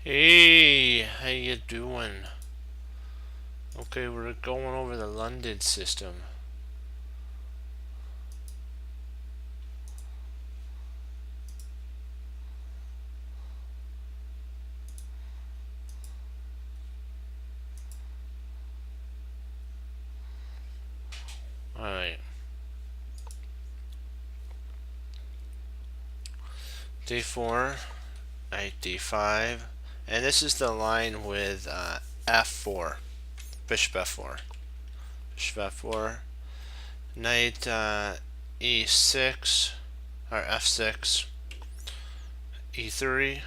Hey, how you doing? Okay, we're going over the London system. Alright, d4, knight d5, and this is the line with f4, bishop f4, bishop f4, knight e6, or f6, e3,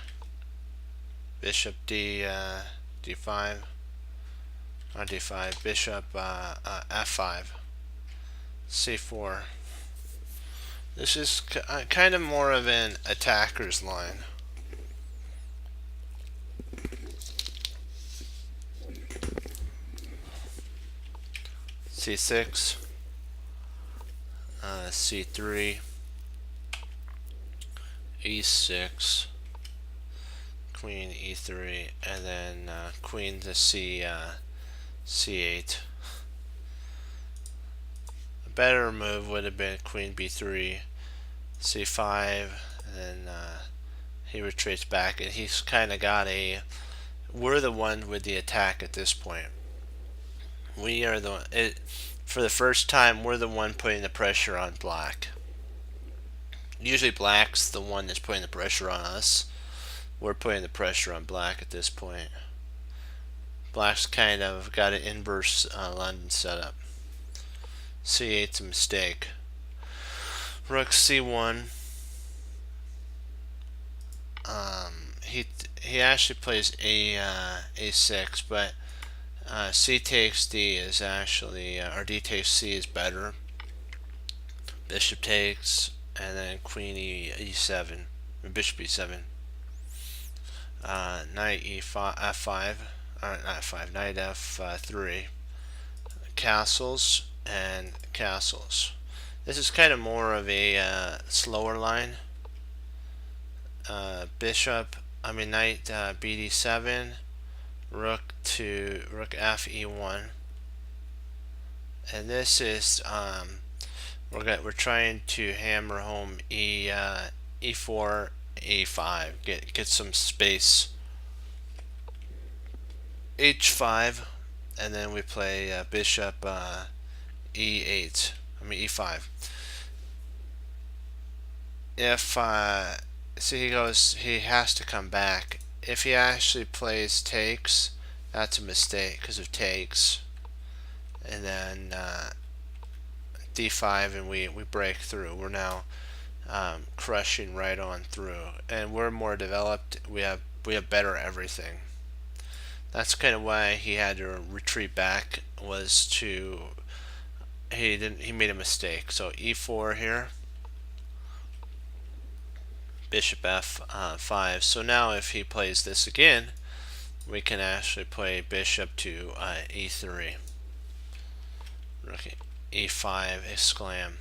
bishop d5, not d5, bishop f5, c4. This is kind of more of an attacker's line. c6, c3, e6, queen e3, and then queen to c8. A better move would have been queen b3, c5, and then he retreats back, and he's kind of got a. We're the one with the attack at this point. We are for the first time, we're the one putting the pressure on black. Usually black's the one that's putting the pressure on us. We're putting the pressure on black at this point. Black's kind of got an inverse London setup. c8's a mistake. Rook c1. He actually plays a6, but c takes d is actually, or d takes c is better. Bishop takes, and then queen e7, or bishop e7. Knight e5, f5, or not f5, knight f3. Castles and castles. This is kind of more of a slower line. Knight bd7, rook f e1, and this is we're trying to hammer home e4 a5, get some space. h5, and then we play bishop e8. E5. If he has to come back. If he actually plays takes, that's a mistake because of takes, and then d5, and we break through. We're now crushing right on through, and we're more developed. We have better everything. That's kind of why he had to retreat back, was to he made a mistake. So e4 here, bishop f5. So now if he plays this again, we can actually play bishop to e3. Rook e5 exclam.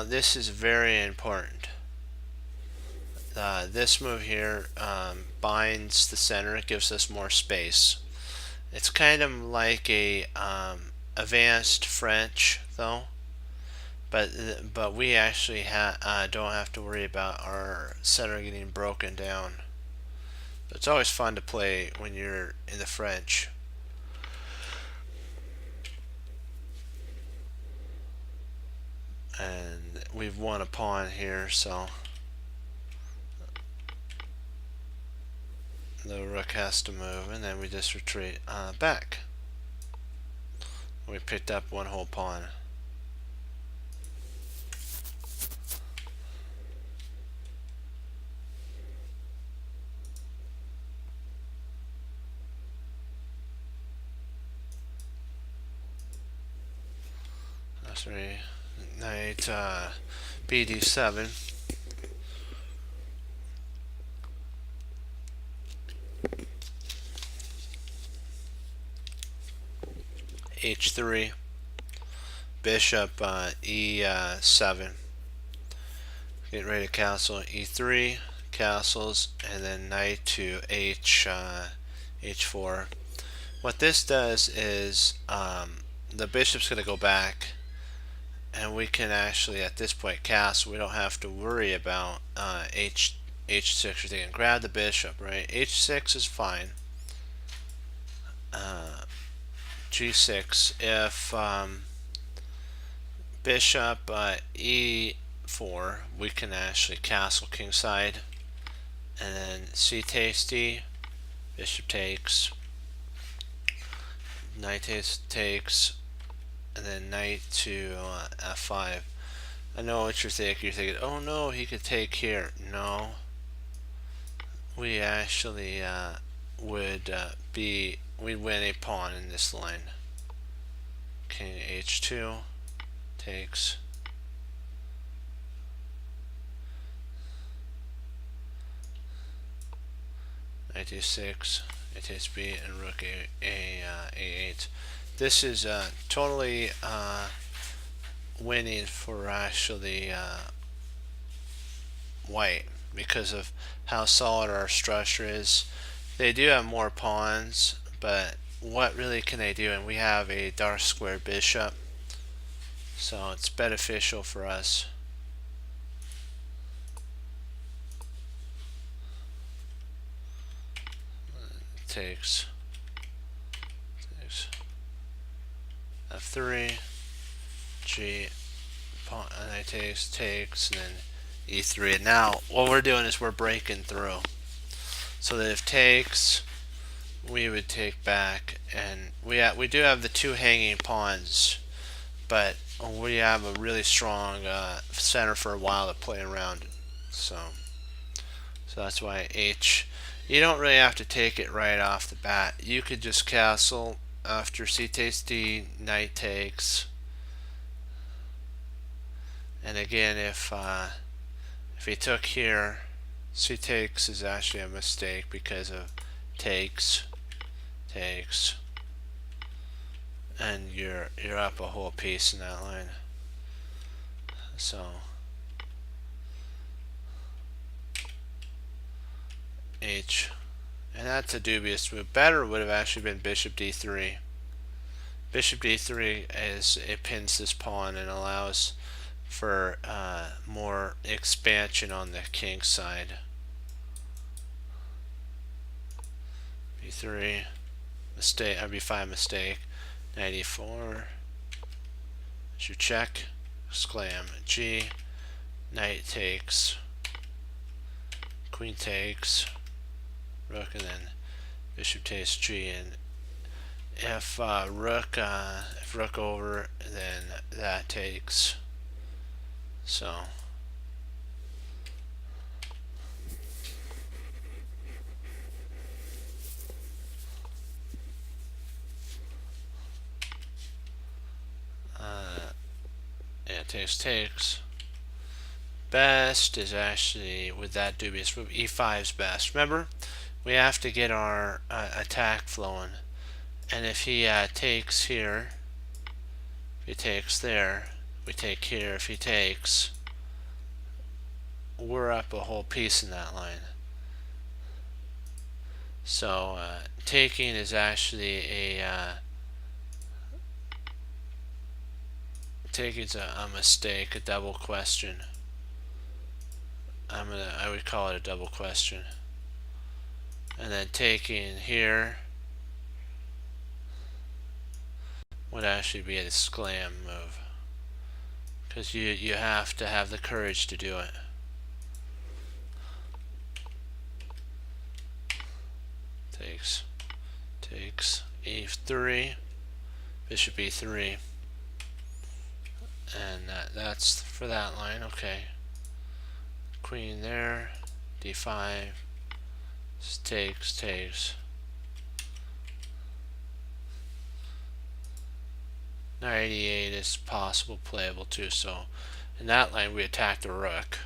This is very important. This move here binds the center. It gives us more space. It's kind of like a advanced French, though, but we actually don't have to worry about our center getting broken down. It's always fun to play when you're in the French. And we've won a pawn here, so the rook has to move, and then we just retreat back. We picked up one whole pawn. Sorry, knight bd7. h3, bishop e7. Get ready to castle e3, castles, and then knight to h4. What this does is the bishop's going to go back, and we can actually at this point castle. We don't have to worry about h6 or anything. Grab the bishop, right? h6 is fine. g6. If bishop e4, we can actually castle kingside, and then c takes d, bishop takes, knight takes, and then knight to f5. I know what you're thinking. You're thinking, oh no, he could take here. No, we actually we'd win a pawn in this line. King h2 takes, knight e6, knight takes b, and rook a8. This is totally winning for actually white because of how solid our structure is. They do have more pawns, but what really can they do? And we have a dark square bishop, so it's beneficial for us. Takes f3, g, pawn, and I takes, and then e3. And now what we're doing is we're breaking through, so that if takes, we would take back, and we do have the two hanging pawns, but we have a really strong center for a while to play around. So that's why h. You don't really have to take it right off the bat. You could just castle after c takes d, knight takes, and again if he took here, c takes is actually a mistake because of takes, and you're up a whole piece in that line. So h, and that's a dubious move. Better would have actually been bishop d3. Bishop d3 is it pins this pawn and allows for more expansion on the king side. b3 mistake, b5 mistake, knight e4. That's your check. Exclam g, knight takes, queen takes, rook, and then bishop takes g. And if rook over, then that takes. So yeah, takes. Best is actually with that dubious move. e5 is best. Remember, we have to get our attack flowing, and if he takes here, if he takes there, we take here. If he takes, we're up a whole piece in that line. So taking is actually taking's a mistake, a double question. I would call it a double question. And then taking here would actually be a exclam move, because you have to have the courage to do it. Takes e3, bishop e3, and that's for that line. Okay, queen there, d5, takes. Knight e8 is possible playable too. So in that line we attack the rook.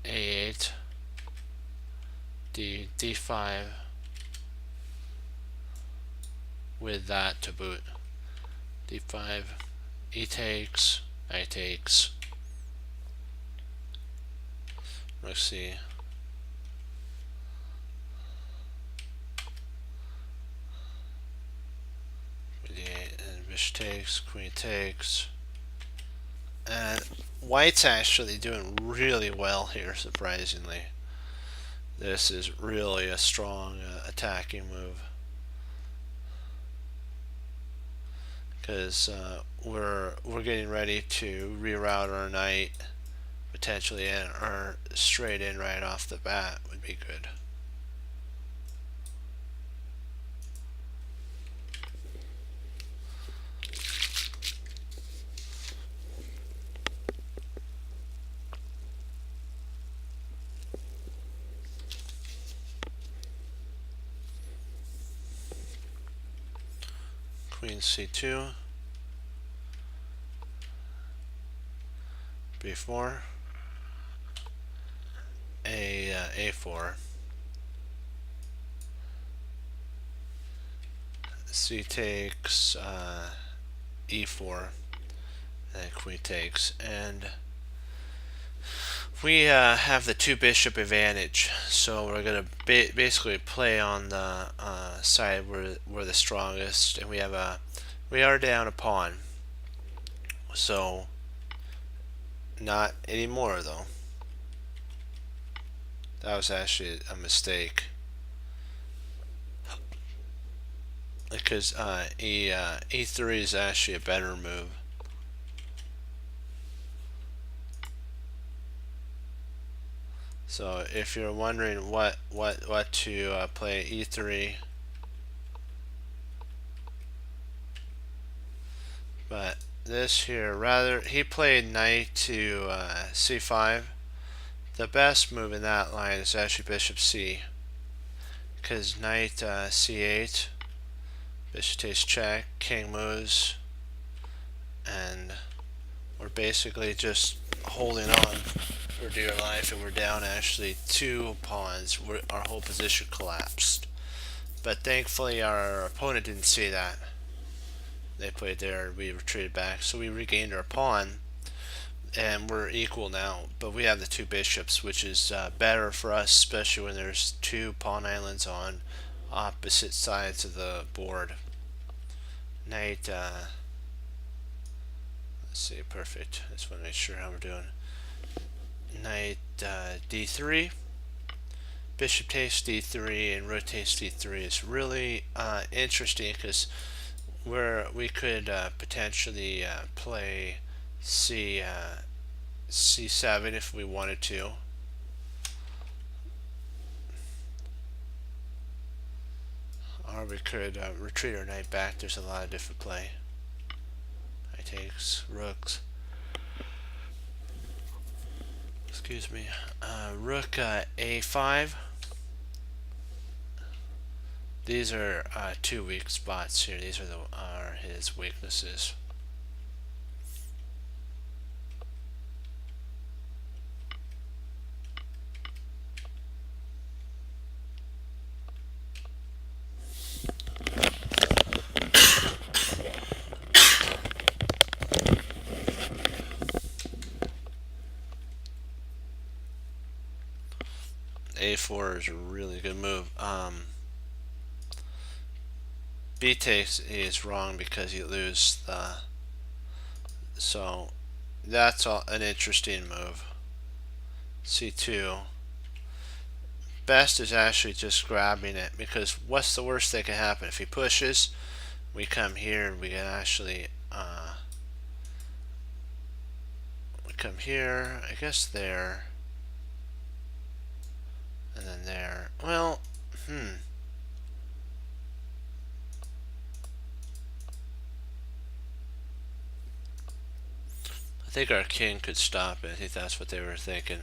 a8, d5 with that to boot. d5, e takes, knight takes, like C. D8, and bishop takes, queen takes. And white's actually doing really well here, surprisingly. This is really a strong attacking move. Because we're getting ready to reroute our knight potentially in, or straight in right off the bat would be good. Queen C2, B4, A4, C takes, E4, and queen takes, and we have the two bishop advantage, so we're gonna basically play on the side where we're the strongest, and we are down a pawn, so not anymore though. That was actually a mistake, because E3 is actually a better move. So if you're wondering what to play, E3. But this here, rather, he played knight to C5. The best move in that line is actually bishop C, because knight C8, bishop takes check, king moves, and we're basically just holding on for dear life, and we're down actually 2 pawns. Our whole position collapsed. But thankfully our opponent didn't see that. They played there, we retreated back, so we regained our pawn, and we're equal now. But we have the 2 bishops, which is better for us, especially when there's 2 pawn islands on opposite sides of the board. Knight, let's see, perfect. I just want to make sure how we're doing. Knight D3, bishop takes D3, and rotates D3 is really interesting, because we could potentially play C7 if we wanted to. Or we could retreat our knight back. There's a lot of different play. Knight takes, rooks. Excuse me. Rook A5. These are 2 weak spots here. These are his weaknesses. A4 is a really good move. B takes is wrong because you lose the. So that's an interesting move. C2. Best is actually just grabbing it, because what's the worst that can happen? If he pushes, we come here and we can actually we come here, I guess there, and then there. Well, I think our king could stop it. I think that's what they were thinking.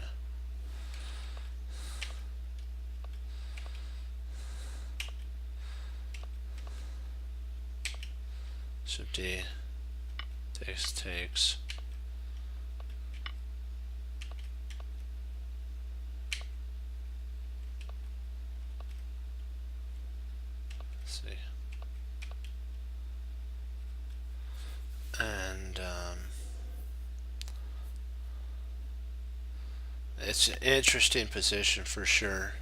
Bishop D takes. Let's see. And It's an interesting position for sure.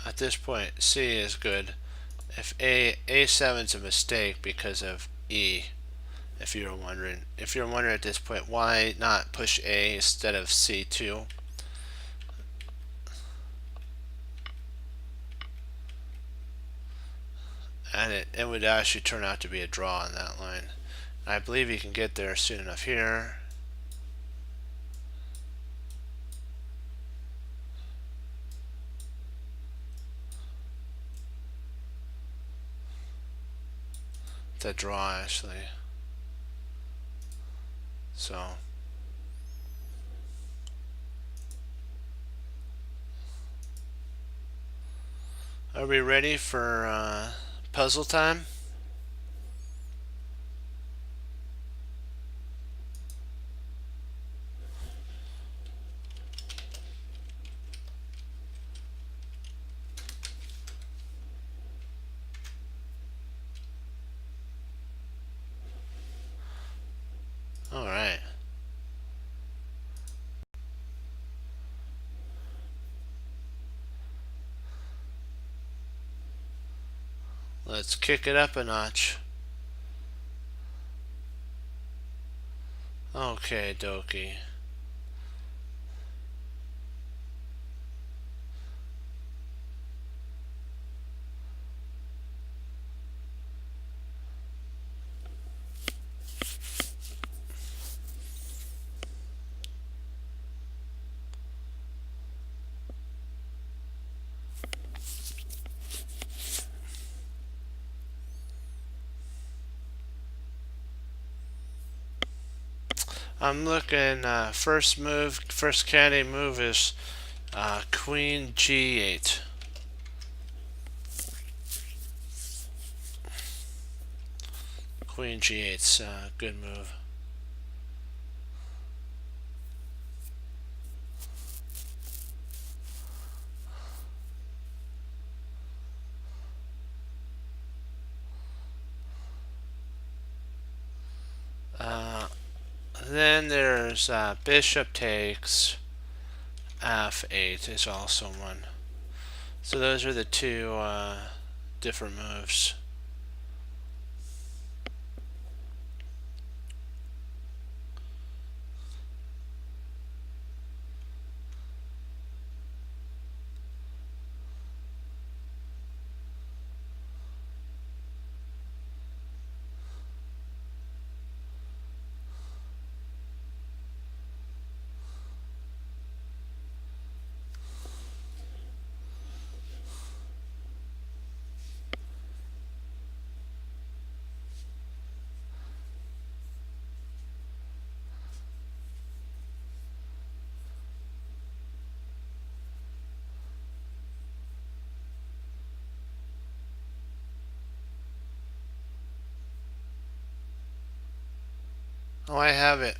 At this point, C is good. If A7's a mistake because of E, if you're wondering. If you're wondering at this point, why not push A instead of C2? And it would actually turn out to be a draw on that line. I believe you can get there soon enough here. The draw actually. So are we ready for puzzle time? All right. Let's kick it up a notch. Okay, dokie. I'm looking, first candidate move is Queen G8. Queen G8's a good move. Then there's Bishop takes F8 is also one. So those are the two different moves. Oh, I have it.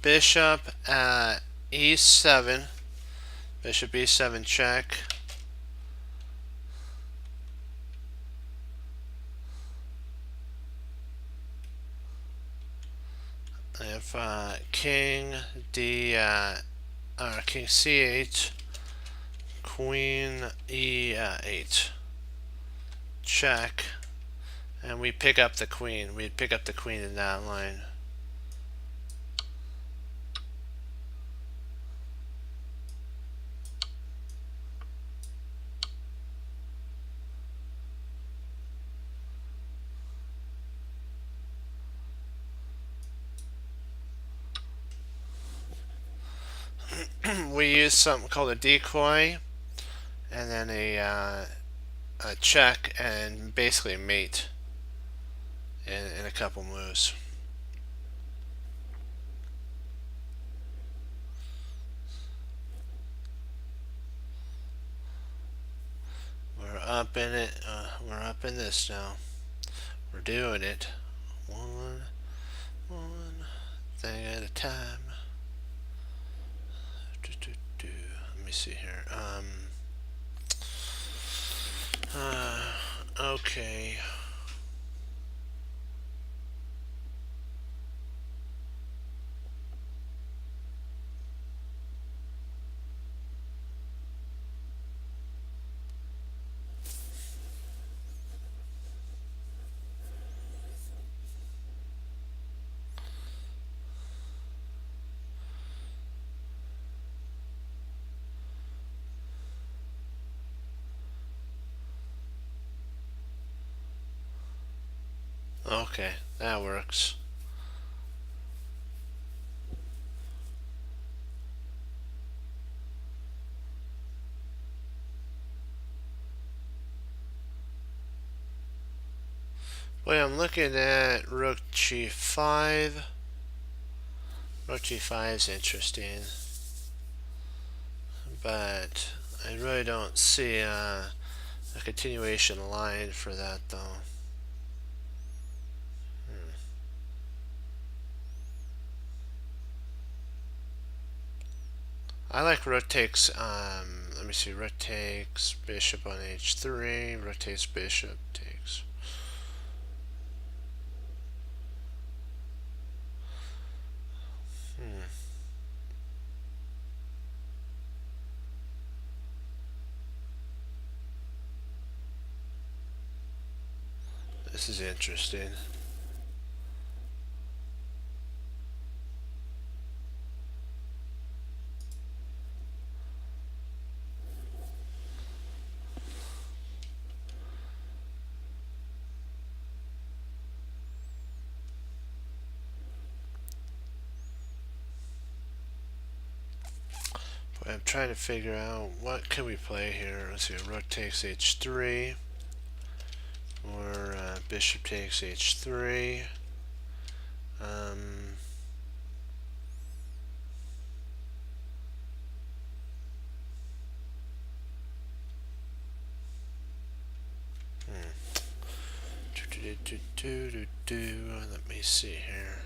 Bishop at E7. Bishop E7 check. If King D, King C8, Queen E8, check, and we pick up the queen. We'd pick up the queen in that line. We use something called a decoy, and then a check, and basically a mate in a couple moves. We're up in it. We're up in this now. We're doing it. One thing at a time. Let me see here. Okay. Okay, that works. Boy, I'm looking at rook g5. Rook g5 is interesting, but I really don't see a continuation line for that though. I like rook takes, let me see, rook takes bishop on h3, rook takes bishop takes. This is interesting. But I'm trying to figure out what can we play here. Let's see, rook takes h3, or bishop takes h3. Um, Let me see here.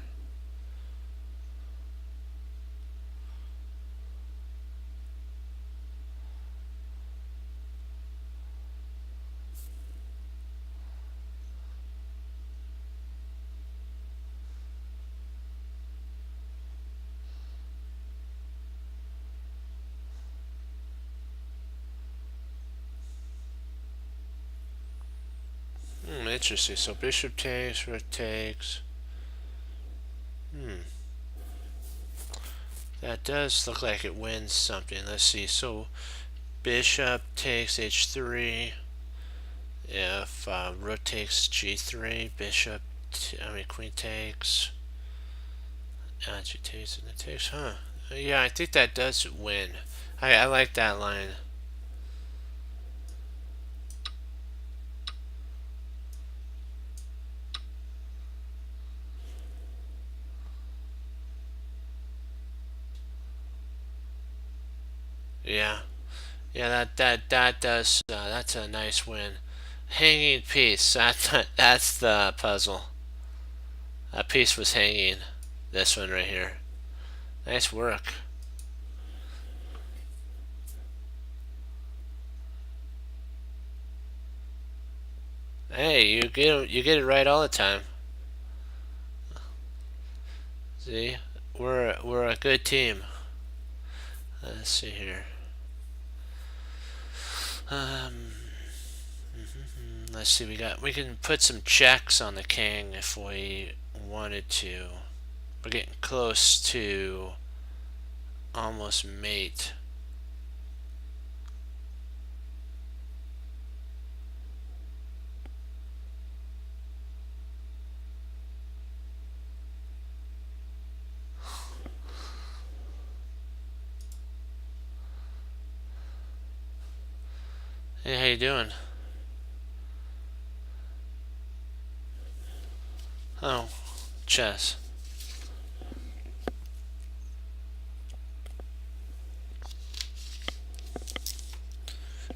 Interesting. So bishop takes, rook takes. That does look like it wins something. Let's see. So bishop takes h3. If rook takes g3, bishop, queen takes. G takes and it takes, huh? Yeah, I think that does win. I like that line. Yeah, yeah, that does. That's a nice win. Hanging piece. That's the puzzle. That piece was hanging. This one right here. Nice work. Hey, you get it right all the time. See, we're a good team. Let's see here. Um, let's see. We can put some checks on the king if we wanted to. We're getting close to almost mate. Hey, how you doing? Oh, chess.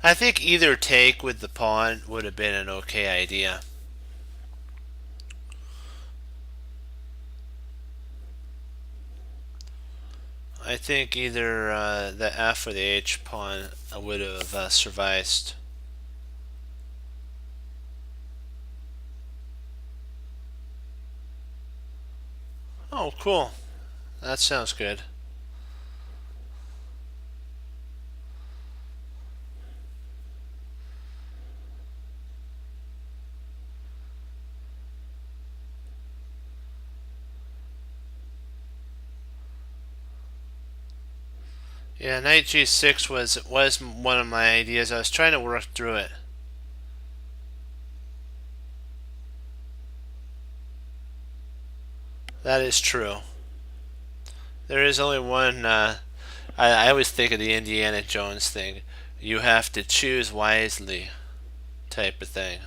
I think either take with the pawn would have been an okay idea. I think either the f or the h pawn would have sufficed. Oh, cool. That sounds good. Yeah, knight g6 was one of my ideas. I was trying to work through it. That is true. There is only one. I always think of the Indiana Jones thing. You have to choose wisely, type of thing.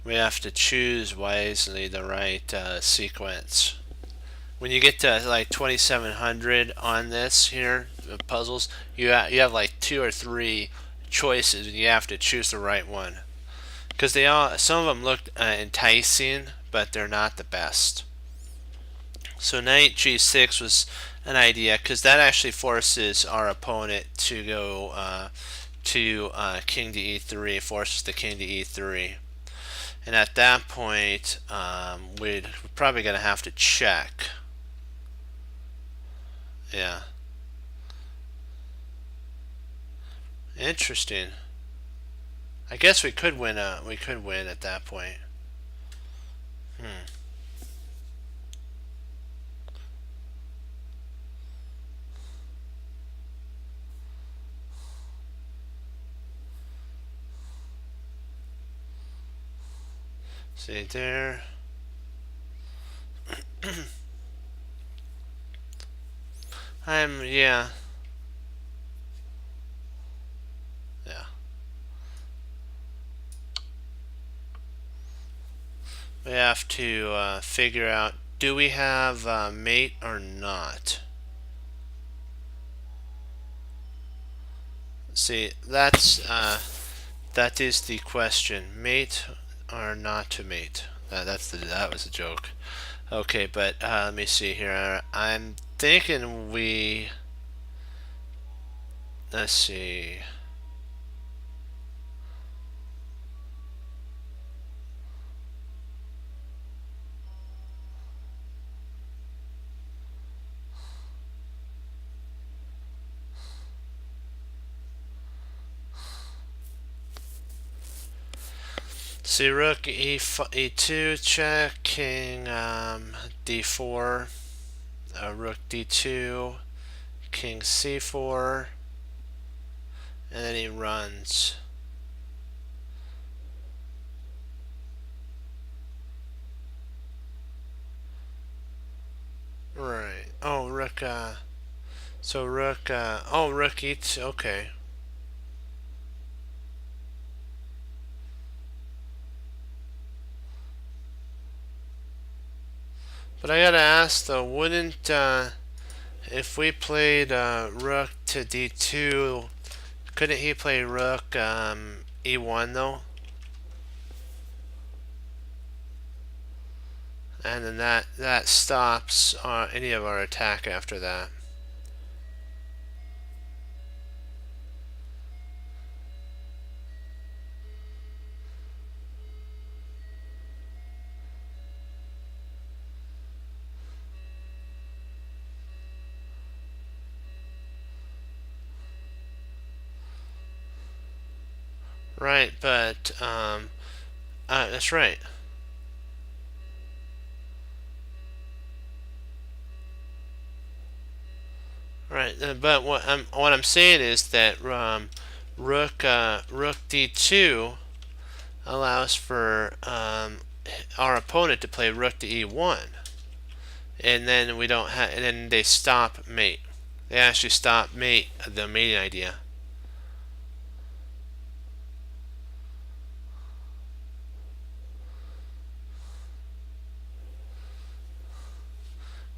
We have to choose wisely the right sequence. When you get to like 2700 on this here puzzles, you have like 2 or 3 choices, and you have to choose the right one. Because some of them look enticing, but they're not the best. So knight g6 was an idea because that actually forces our opponent to go to king to e3, forces the king to e3. And at that point, we're probably going to have to check. Yeah. Interesting. I guess we could win. We could win at that point. Hmm. See there. Yeah. Yeah. We have to figure out, do we have mate or not? See, that is the question. Mate or not to mate? That was a joke. Okay, but let me see here. I'm thinking we. Let's see. See, rook e2 check, king d4, rook d2, king c4, and then he runs. Right. Oh, rook. So rook. Oh, rook e2. Okay. But I gotta ask though, wouldn't if we played rook to d2, couldn't he play rook e1 though? And then that stops any of our attack after that. Right, but that's right. Right, but what I'm saying is that rook d2 allows for our opponent to play rook to e1, and then we don't have, and then they stop mate. They actually stop mate, the mating idea.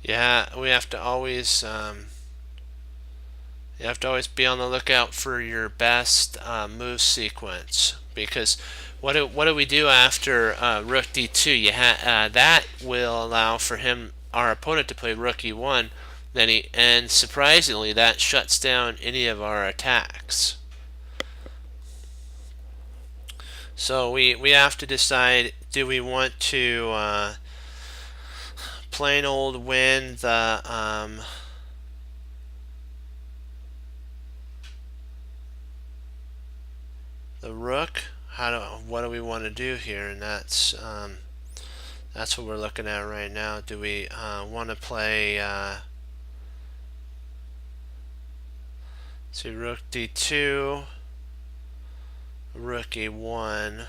Yeah, we have to always you have to always be on the lookout for your best move sequence, because what do we do after rook d2? That will allow for our opponent to play rook e1. And surprisingly, that shuts down any of our attacks. So we have to decide: do we want to plain old win the rook? What do we want to do here? And that's what we're looking at right now. Do we want to play see, rook d2, rook e1?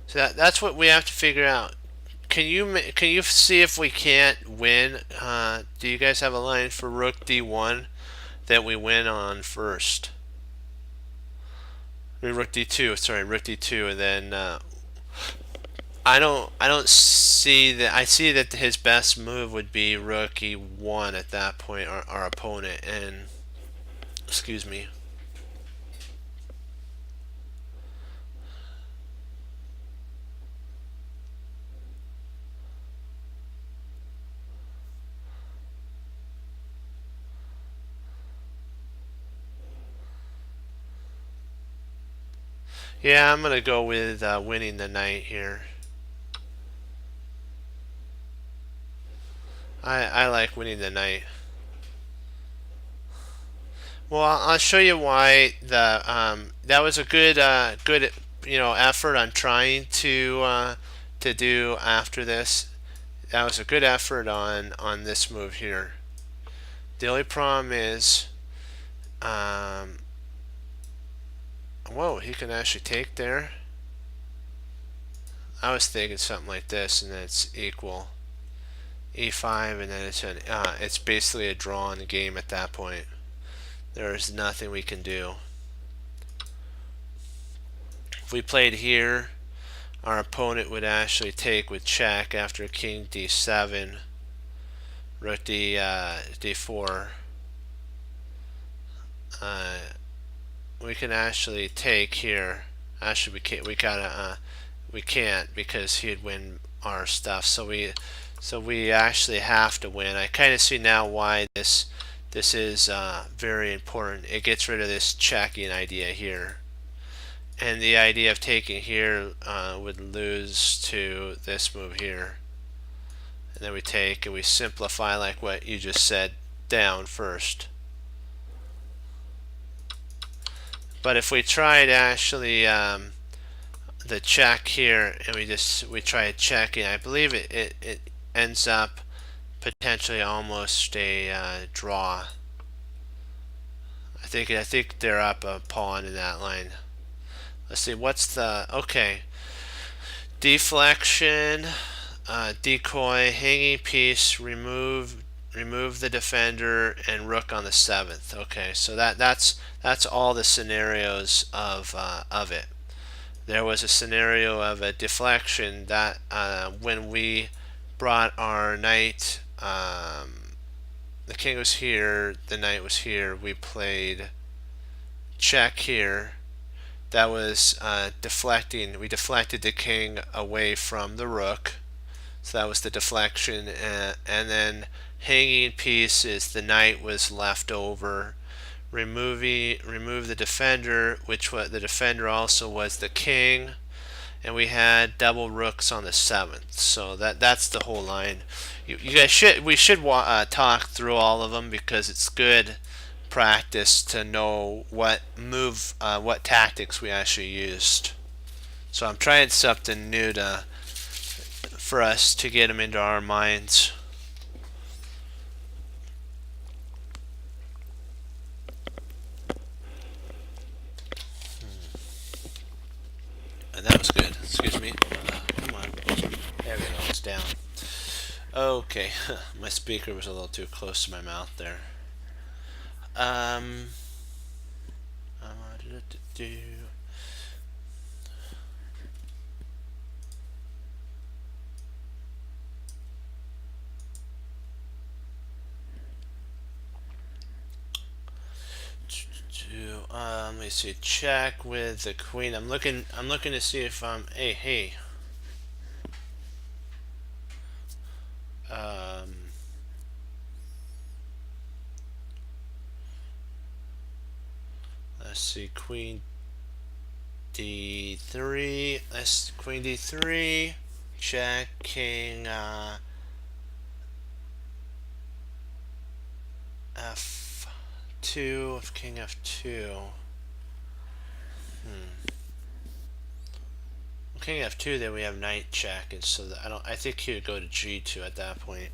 So that's what we have to figure out. can you see if we can't win? Do you guys have a line for rook d1 that we win on first? Rook d2, sorry, rook d2, and then I don't see that. I see that his best move would be rook e1 at that point, our opponent, and excuse me. Yeah, I'm gonna go with winning the knight here. I like winning the knight. Well, I'll show you why that was a good effort I'm trying to do after this. That was a good effort on this move here. The only problem is, whoa, he can actually take there. I was thinking something like this, and then it's equal e5, and then it's basically a draw in the game at that point. There is nothing we can do. If we played here, our opponent would actually take with check after king d7, rook d4. We can actually take here. Actually, we can't because he'd win our stuff. So we actually have to win. I kind of see now why this is very important. It gets rid of this checking idea here. And the idea of taking here would lose to this move here. And then we take and we simplify like what you just said down first. But if we tried actually the check here and we try checking, I believe it ends up potentially almost a draw. I think they're up a pawn in that line. Let's see, what's the, okay, deflection, decoy, hanging piece, remove the defender, and rook on the 7th. Okay, so that's all the scenarios of it. There was a scenario of a deflection that when we brought our knight, the king was here, the knight was here, we played check here. That was deflecting. We deflected the king away from the rook, so that was the deflection, and then hanging piece is the knight was left over. Remove the defender, which the defender also was the king, and we had double rooks on the 7th. So that's the whole line. You guys we should talk through all of them because it's good practice to know what tactics we actually used. So I'm trying something new for us to get them into our minds. And that was good. Excuse me. Come on. There we go. It's down. Okay. My speaker was a little too close to my mouth there. Let me see. Check with the queen. I'm looking to see if I'm. Hey. Let's see. Queen d3. Let's queen d3. Check king f2. Of king f2. King f2, then we have knight check, and so I think he would go to g2 at that point.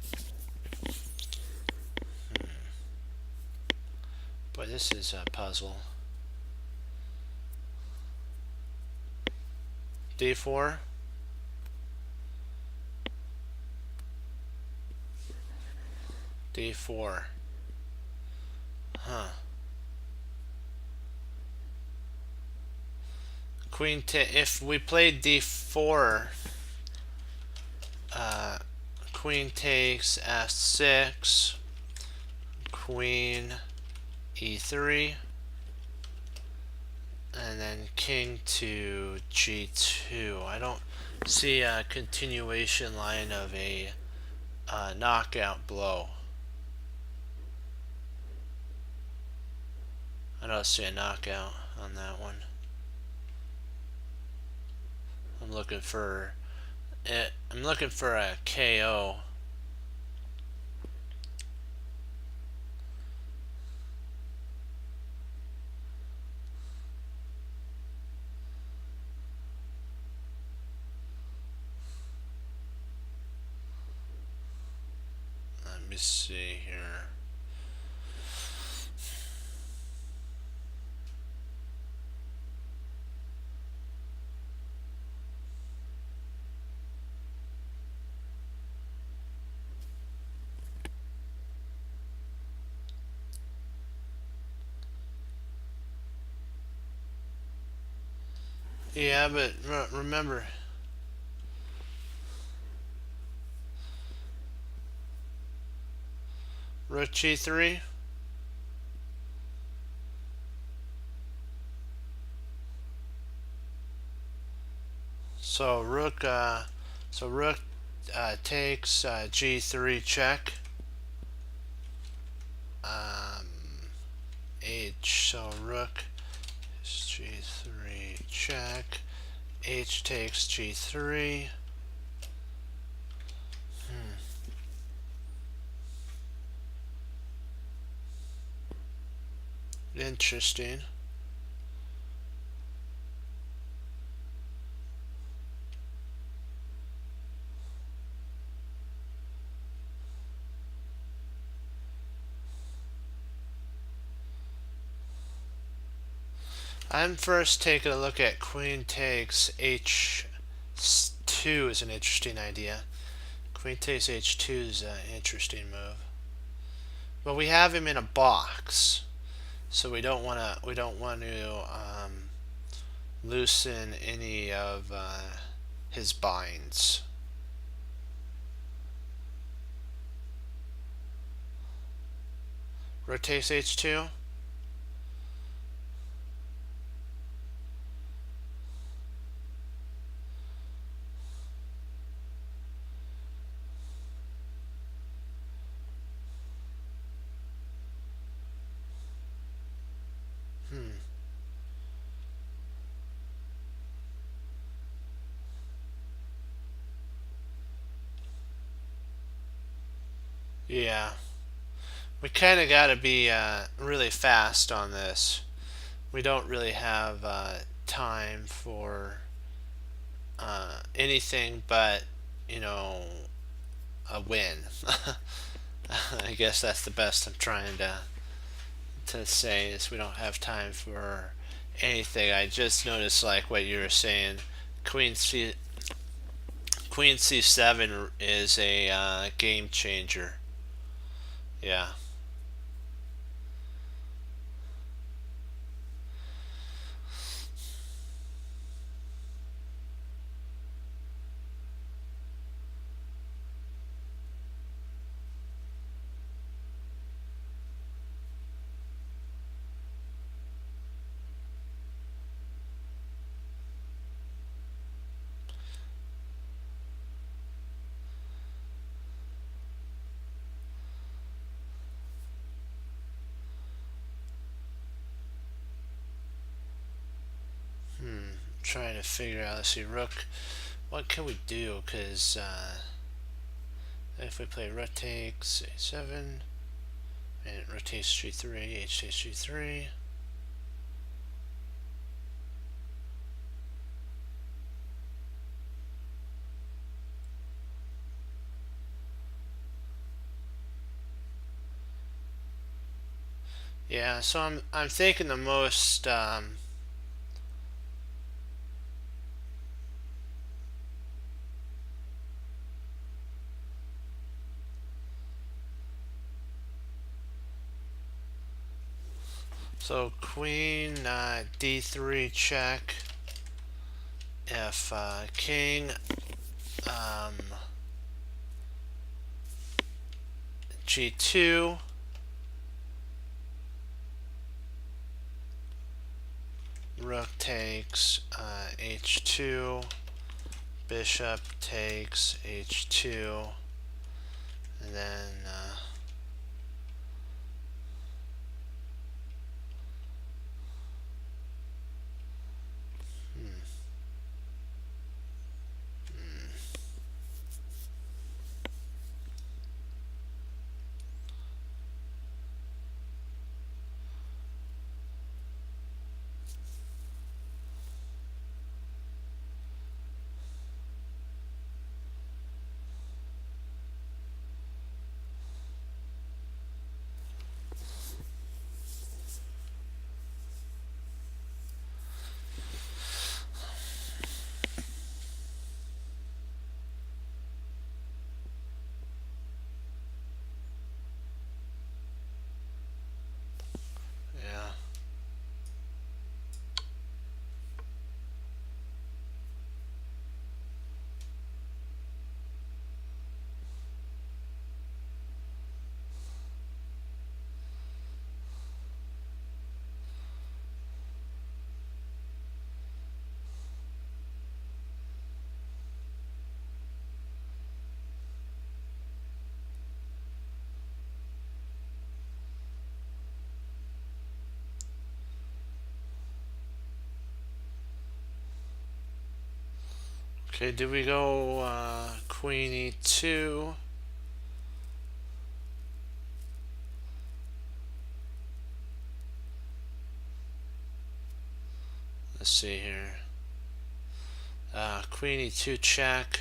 Boy, this is a puzzle. d4. D4. Huh. Queen if we played D4, queen takes F6, queen E3, and then king to G2. I don't see a continuation line of a knockout blow. I don't see a knockout on that one. I'm looking for a KO. Let me see here. Yeah, but remember, rook G3. So rook takes G3 check. H. So rook is G3 check. H takes G3. Interesting. I'm first taking a look at queen takes H2 is an interesting idea. Queen takes H2 is an interesting move. But we have him in a box, so we don't want to loosen any of his binds. Rotates H2. Yeah. We kind of got to be really fast on this. We don't really have time for anything but, you know, a win. I guess that's the best I'm trying to say is we don't have time for anything. I just noticed like what you were saying, Queen C Queen C7 is a game changer. Yeah. Trying to figure out. Let's see, rook. What can we do? Because if we play rook takes a7, and it rotates g3, h takes g3. Yeah, so I'm thinking the most So queen d3 check. If king g2, rook takes h2, bishop takes h2, and then yeah. Okay, do we go queen e2? Let's see here. Queen e2 check.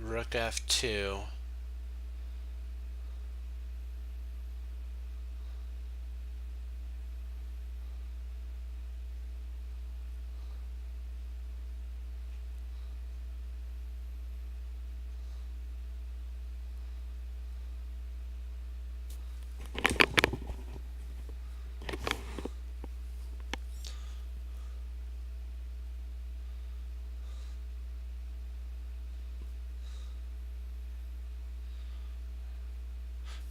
Rook f2.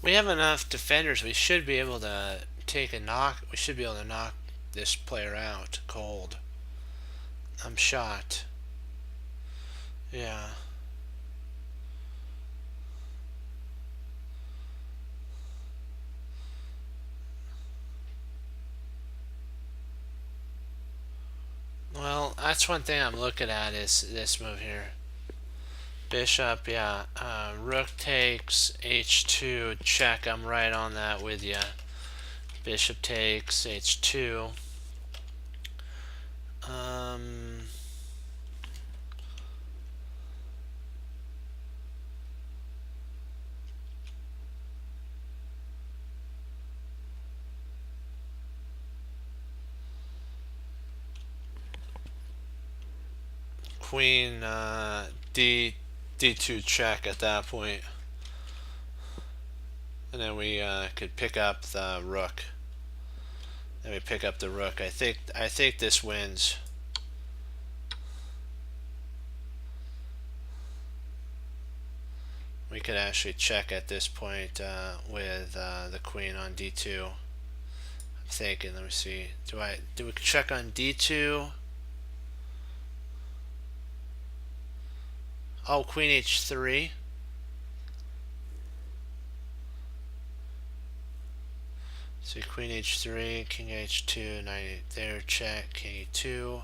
We have enough defenders. We should be able to take a knock. We should be able to knock this player out cold. I'm shocked. Yeah. Well, that's one thing I'm looking at is this move here. Bishop, yeah. Rook takes h2, check. I'm right on that with you. Bishop takes h2. Queen d2 check at that point. And then we could pick up the rook. Then we pick up the rook. I think this wins. We could actually check at this point with the queen on d2. I'm thinking. Let me see. Do we check on d2? Oh, queen h3. So queen h3, king h2, knight there, check, king e2.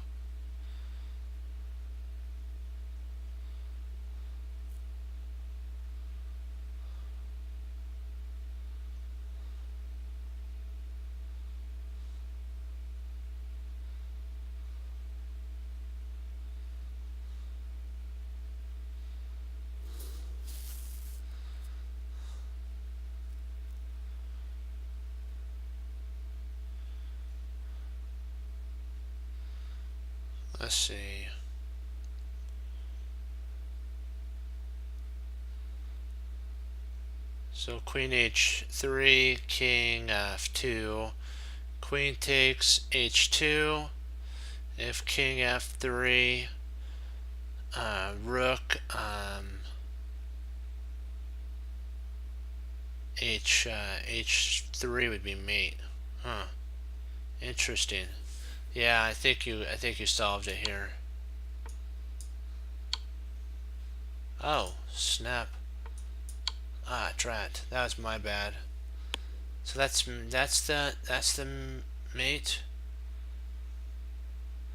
Let's see. So queen h3, king f2, queen takes h2. If king f3, rook h3 would be mate. Huh. Interesting. Yeah, I think you solved it here. Oh, snap. Ah, drat. That was my bad. So that's the mate.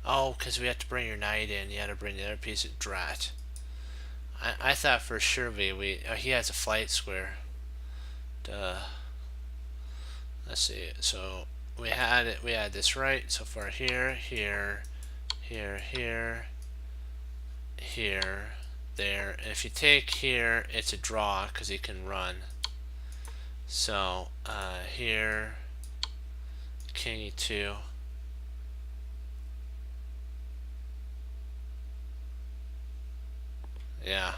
Oh, because we have to bring your knight in. You had to bring the other piece of drat. I thought for sure he has a flight square. Duh. Let's see. So we had this right so far. Here, here, here, there. And if you take here, it's a draw because he can run. So here, king e2. Yeah,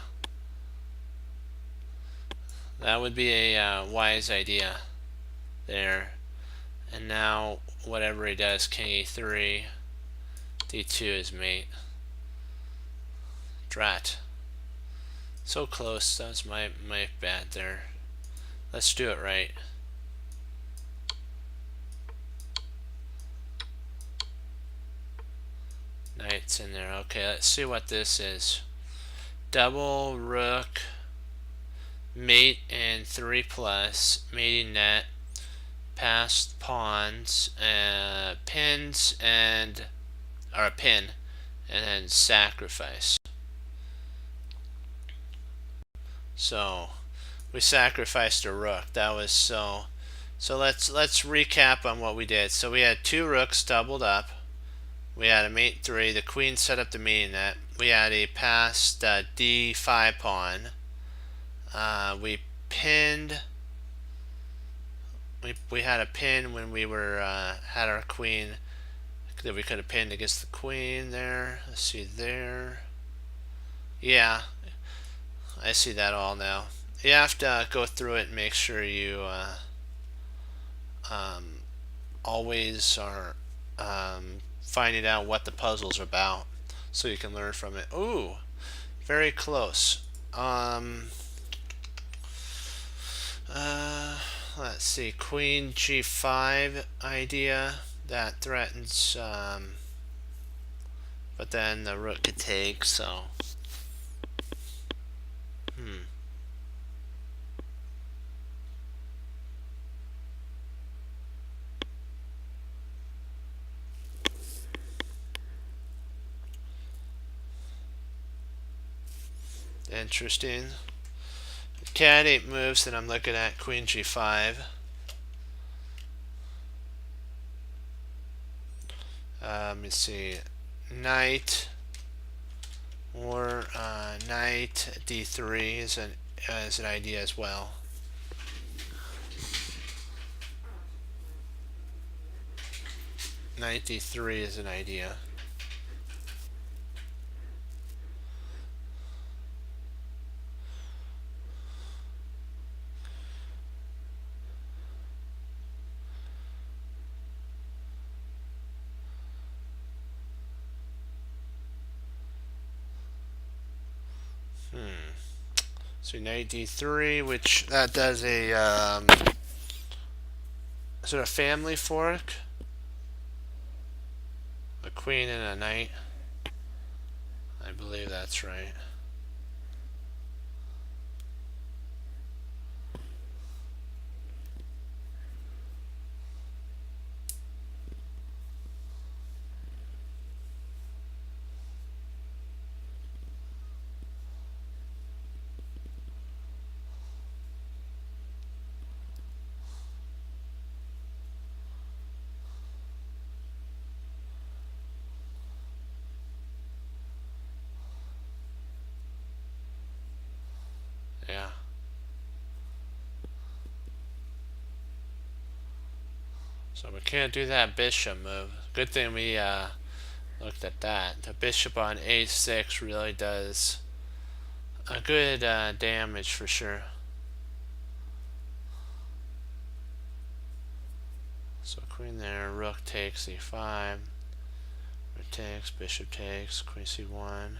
that would be a wise idea there. And now whatever he does, king e3, d2 is mate. Drat. So close. That was my bad there. Let's do it right. Knight's in there. Okay, let's see what this is. Double rook, mate and 3+, mating net, passed pawns, pins, or a pin, and then sacrifice. So we sacrificed a rook. That was so let's recap on what we did. So we had 2 rooks doubled up. We had a mate 3. The queen set up the mating net. We had a passed d5 pawn. We pinned. We had a pin when we were had our queen that we could have pinned against the queen there. Let's see there. Yeah, I see that all now. You have to go through it and make sure you always are finding out what the puzzle's about so you can learn from it. Ooh, very close. Let's see, queen g5 idea that threatens, but then the rook could take, so interesting. Candidate moves that I'm looking at, queen g5. Let me see, knight or knight d3 is an idea as well. Knight d3 is an idea. So knight d3, which that does a is it a family fork? A queen and a knight. I believe that's right. Yeah. So we can't do that bishop move. Good thing we looked at that. The bishop on a6 really does a good damage for sure. queen there, rook takes e5, rook takes, bishop takes, queen c1.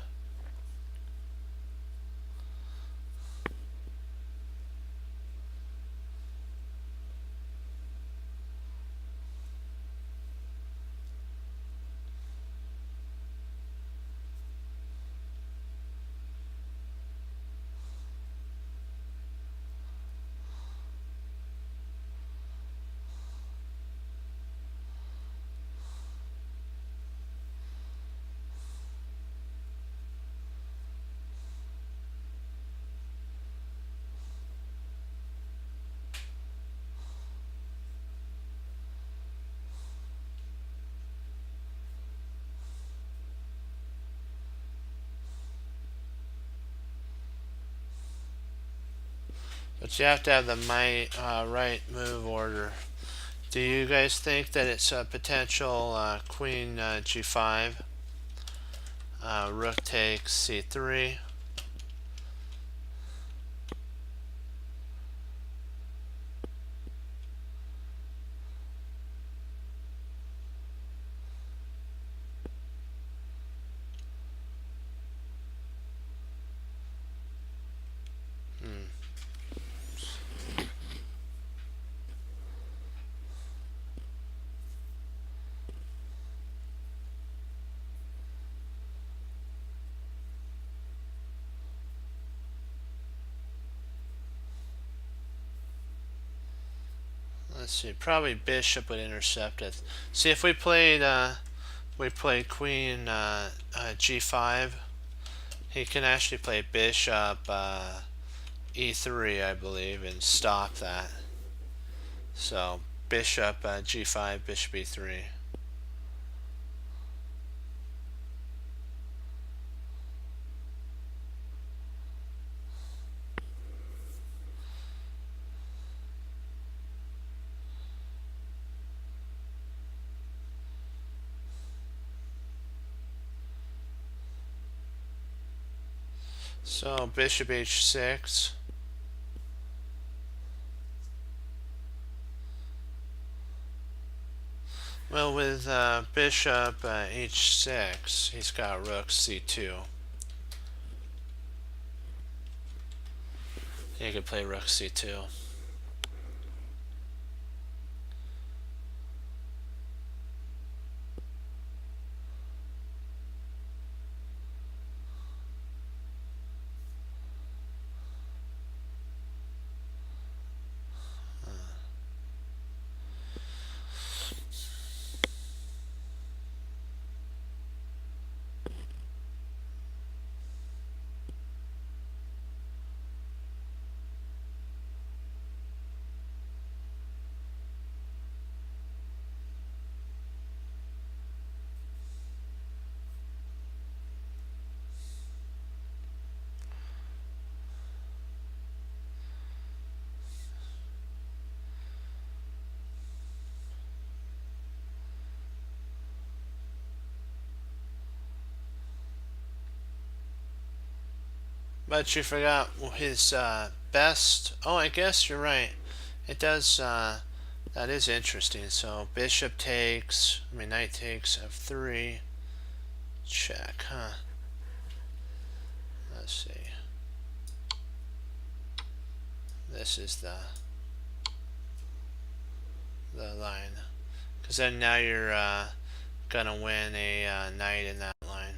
But you have to have the right move order. Do you guys think that it's a potential queen g5, rook takes c3? Let's see, probably bishop would intercept it. See, if we played queen g5, he can actually play bishop e3, I believe, and stop that. So bishop g5, bishop e3. So bishop h6. Well, with bishop h6, he's got rook c2. He could play rook c2. But you forgot his best. Oh, I guess you're right. It does. That is interesting. So bishop takes. I mean, knight takes f3. Check, huh? Let's see. This is the line, because then now you're gonna win a knight in that line.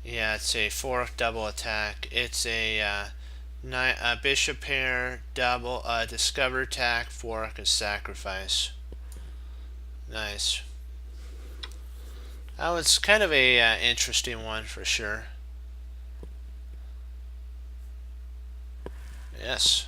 Yeah, it's a fork double attack. It's a bishop pair double discover attack, fork, and sacrifice. Nice. That was kind of a interesting one for sure. Yes.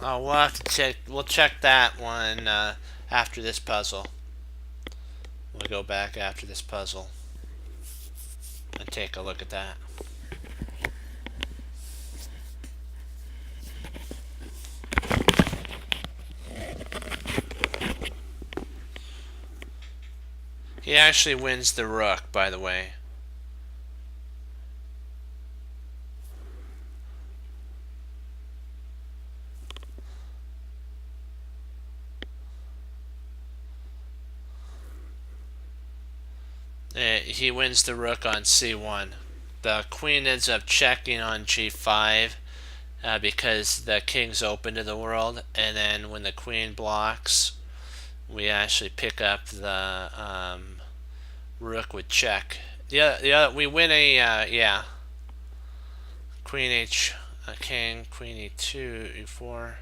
Oh, we'll have to check. We'll check that one after this puzzle. We'll go back after this puzzle and take a look at that. He actually wins the rook, by the way. He wins the rook on c1. The queen ends up checking on g5 because the king's open to the world, and then when the queen blocks, we actually pick up the rook with check. We win a yeah. Queen h, king, queen e2, e4.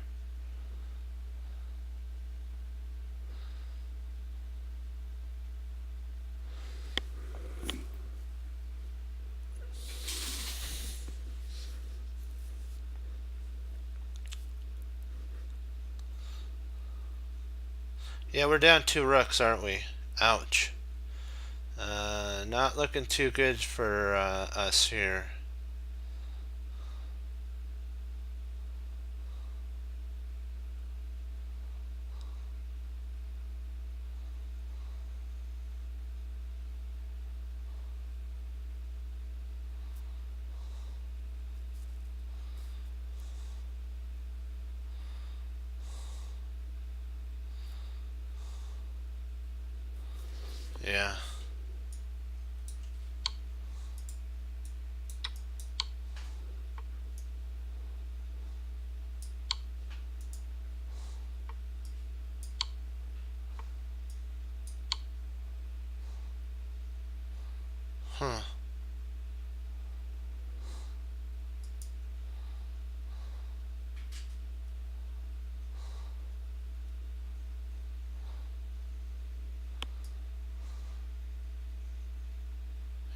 Yeah, we're down 2 rooks, aren't we? Ouch. Not looking too good for us here. Yeah. Huh.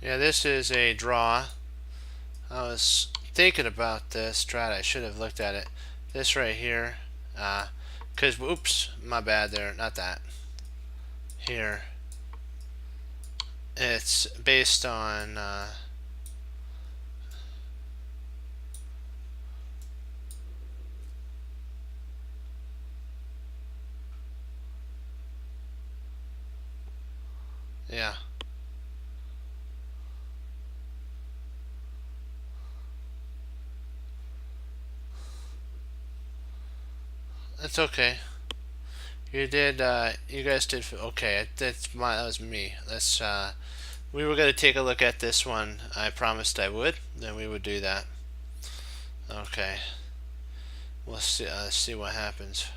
Yeah, this is a draw. I was thinking about this strat. I should have looked at it. This right here. Because, oops, my bad there. Not that. Here. It's based on... yeah. That's okay. You did, you guys did, okay, that was me. We were going to take a look at this one. I promised I would, then we would do that. Okay. We'll see what happens.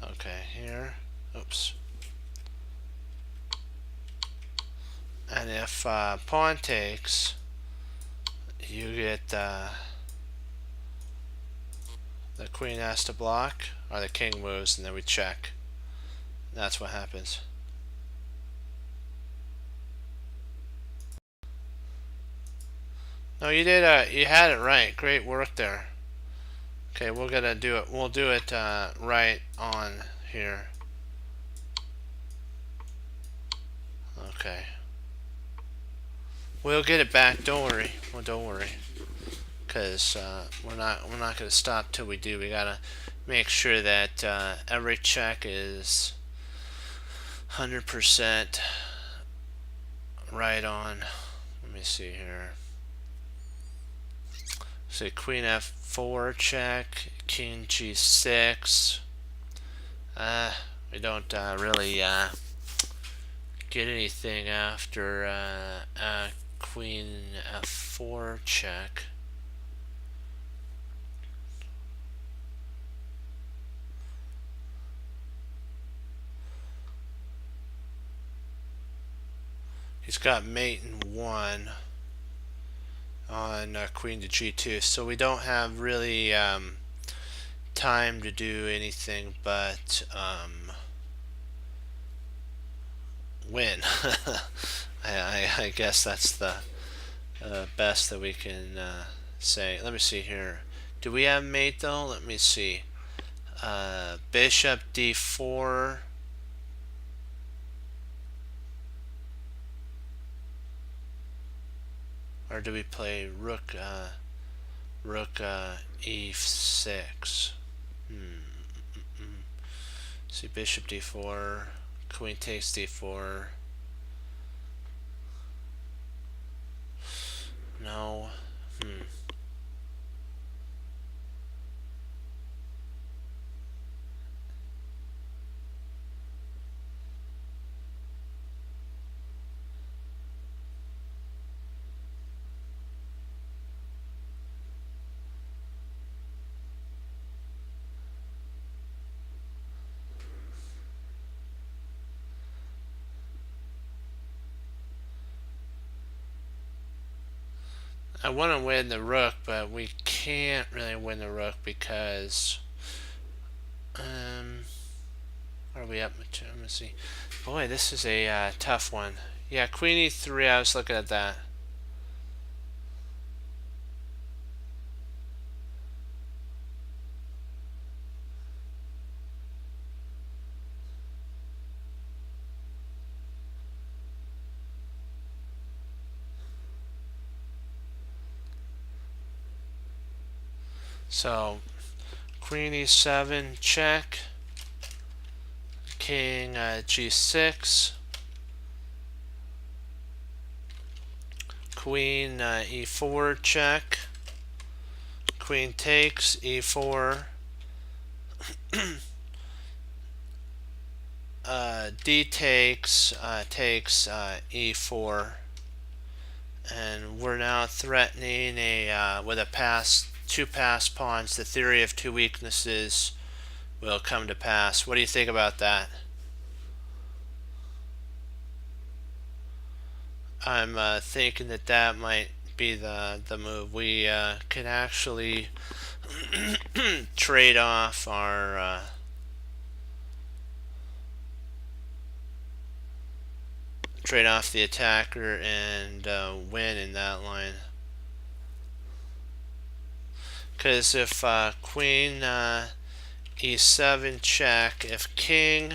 Okay, here. Oops. And if pawn takes, you get the queen has to block, or the king moves, and then we check. That's what happens. No, you did. You had it right. Great work there. Okay, we're gonna do it. We'll do it right on here. Okay. We'll get it back. Don't worry. Well, don't worry. Because we're not gonna stop till we do. We gotta make sure that every check is 100% right on. Let me see here. So queen f4 check, king g6. We don't really get anything after queen f4 check. He's got mate in 1 on queen to g2, so we don't have really time to do anything but win. I guess that's the best that we can say, let me see here. Do we have mate though? Let me see. Bishop d4. Or do we play rook e6? See, bishop d4, queen takes d4. No. I want to win the rook, but we can't really win the rook because are we up? Let me see. Boy, this is a tough one. Yeah, queen e3. I was looking at that. So, queen e7 check. King g6. Queen e4 check. Queen takes e4. D takes e4, and we're now threatening with two pass pawns. The theory of two weaknesses will come to pass. What do you think about that? I'm thinking that might be the move. We can actually trade off our trade off the attacker and win in that line. Because if queen e7 check, if king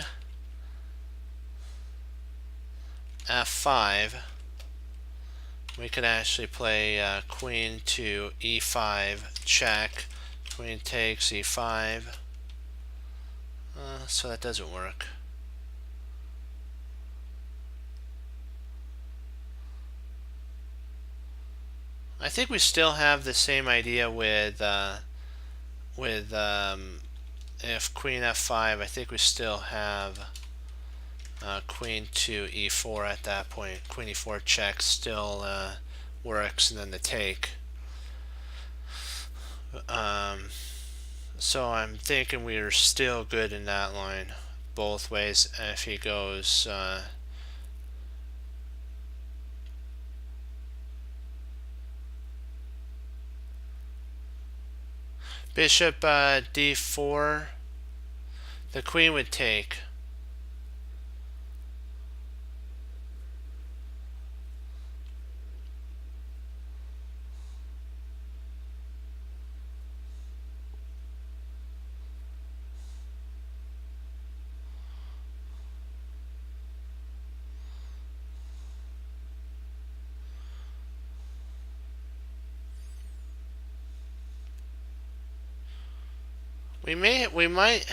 f5, we could actually play queen to e5 check. Queen takes e5. So that doesn't work. I think we still have the same idea with if queen f5. I think we still have queen to e4 at that point. Queen e4 check still works, and then the take. So I'm thinking we are still good in that line both ways. If he goes bishop d4, the queen would take. We might.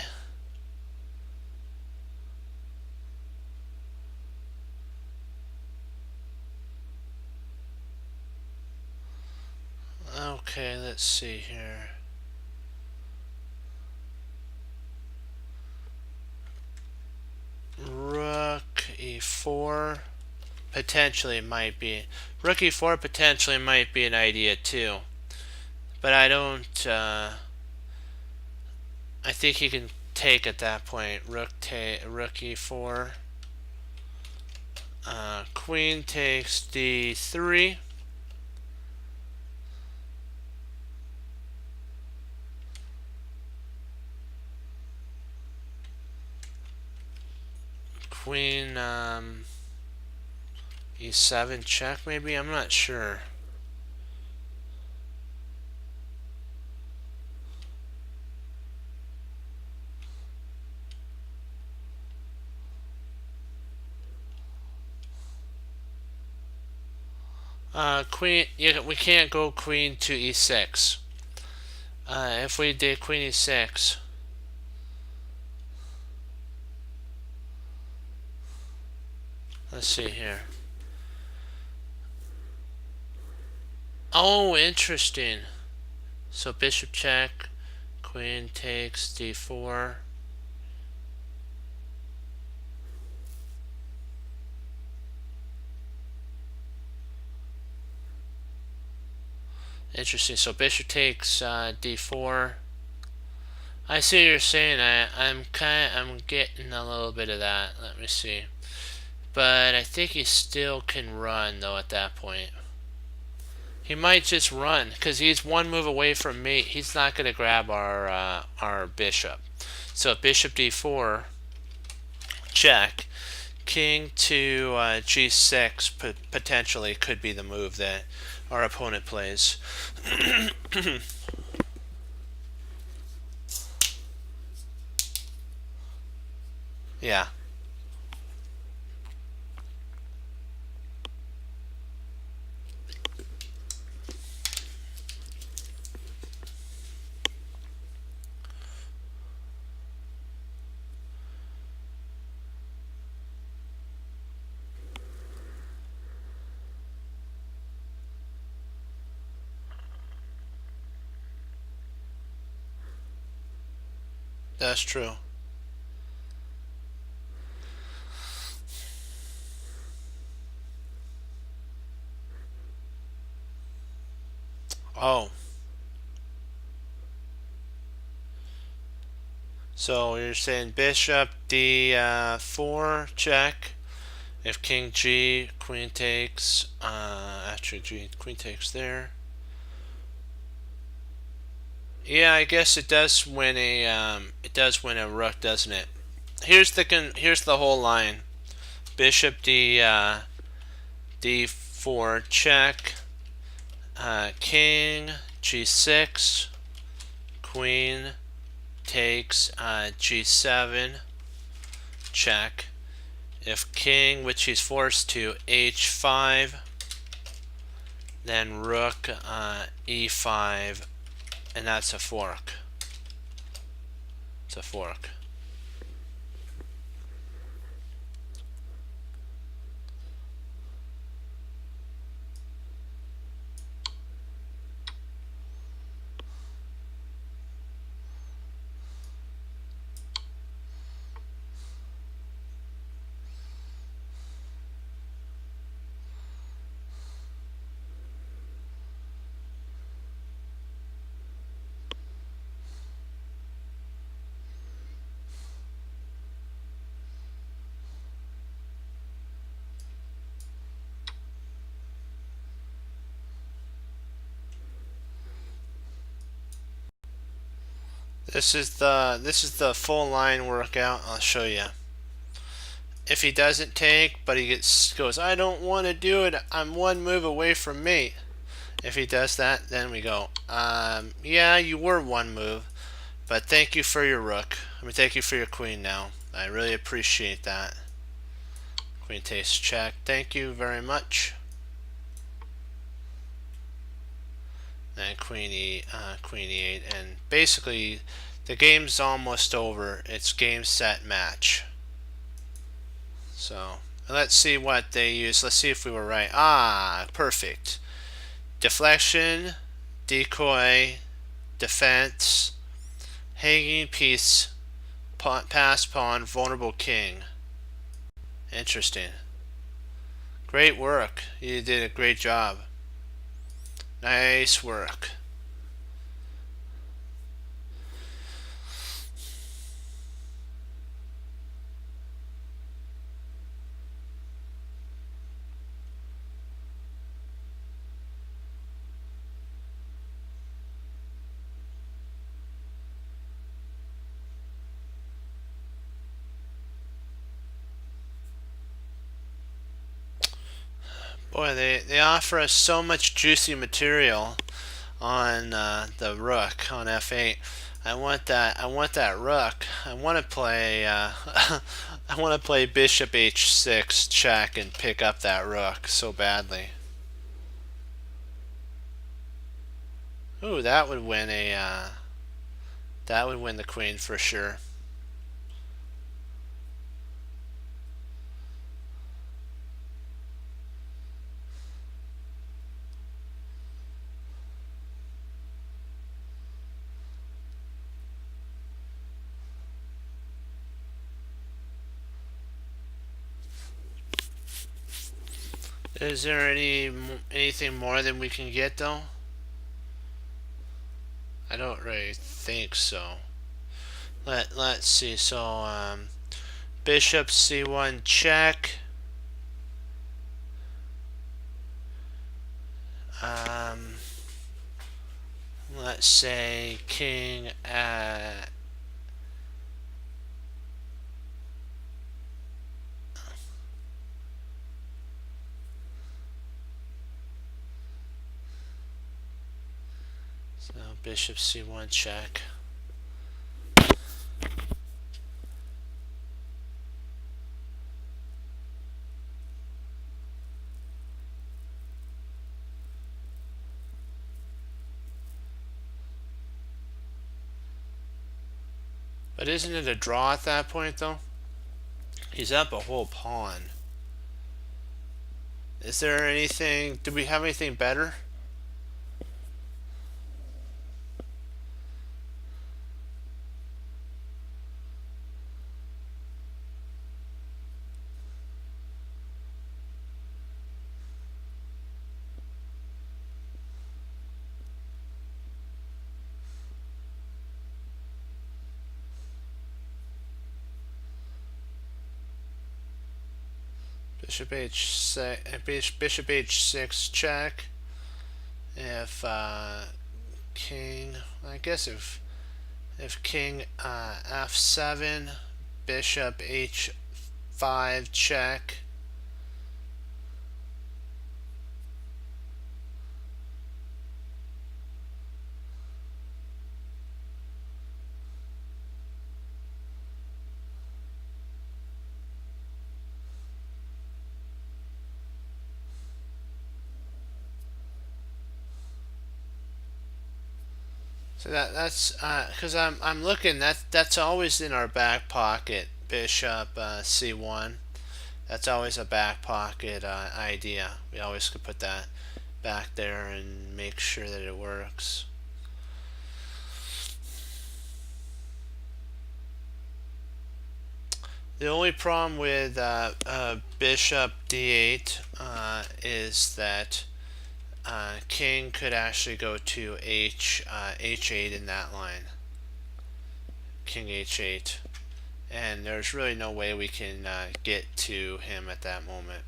Okay, let's see here. Rook e4 potentially might be. Rook e4 potentially might be an idea too, but I don't. I think he can take at that point. Rook e4. Queen takes d3. Queen e7 check maybe. I'm not sure. Queen. Yeah, we can't go queen to e6. If we did queen e6, let's see here. Oh, interesting. So bishop check, queen takes d4. Interesting. So bishop takes d4. I see what you're saying. I'm getting a little bit of that. Let me see. But I think he still can run though at that point. He might just run because he's one move away from mate. He's not going to grab our bishop. So bishop d4, check. King to g6 potentially could be the move that our opponent plays. Yeah. That's true. Oh. So you're saying bishop d4 check. If king g, queen takes. Actually, g, queen takes there. Yeah, I guess it does win a rook, doesn't it? Here's the whole line. Bishop d4 check. King g6. Queen takes g7 check. If king, which he's forced to, h5, then rook e5, and that's a fork. It's a fork. This is the full line workout. I'll show you. If he doesn't take, but he goes, I don't want to do it. I'm one move away from mate. If he does that, then we go, yeah, you were one move, but thank you for your rook. Thank you for your queen now. I really appreciate that. Queen takes check. Thank you very much. And queen e8, and basically the game's almost over. It's game, set, match. So let's see what they use. Let's see if we were right. Ah, perfect. Deflection, decoy, defense, hanging piece, pass pawn, vulnerable king. Interesting. Great work. You did a great job. Nice work. Boy, they offer us so much juicy material on the rook on f8. I want that. I want that rook. I want to play. I want to play bishop h6 check and pick up that rook so badly. Ooh, that would win a. That would win the queen for sure. Is there anything more than we can get though? I don't really think so. Let's see. So bishop c1 check. Um, let's say king at. So bishop c1 check. But isn't it a draw at that point though? He's up a whole pawn. Is there anything? Do we have anything better? Bishop h6, bishop h6 check. If king, I guess if king f7, bishop h5 check. So that's because I'm looking, that's always in our back pocket. Bishop c1. That's always a back pocket idea. We always could put that back there and make sure that it works. The only problem with bishop d8 is that king could actually go to h8 in that line. King h8. And there's really no way we can get to him at that moment.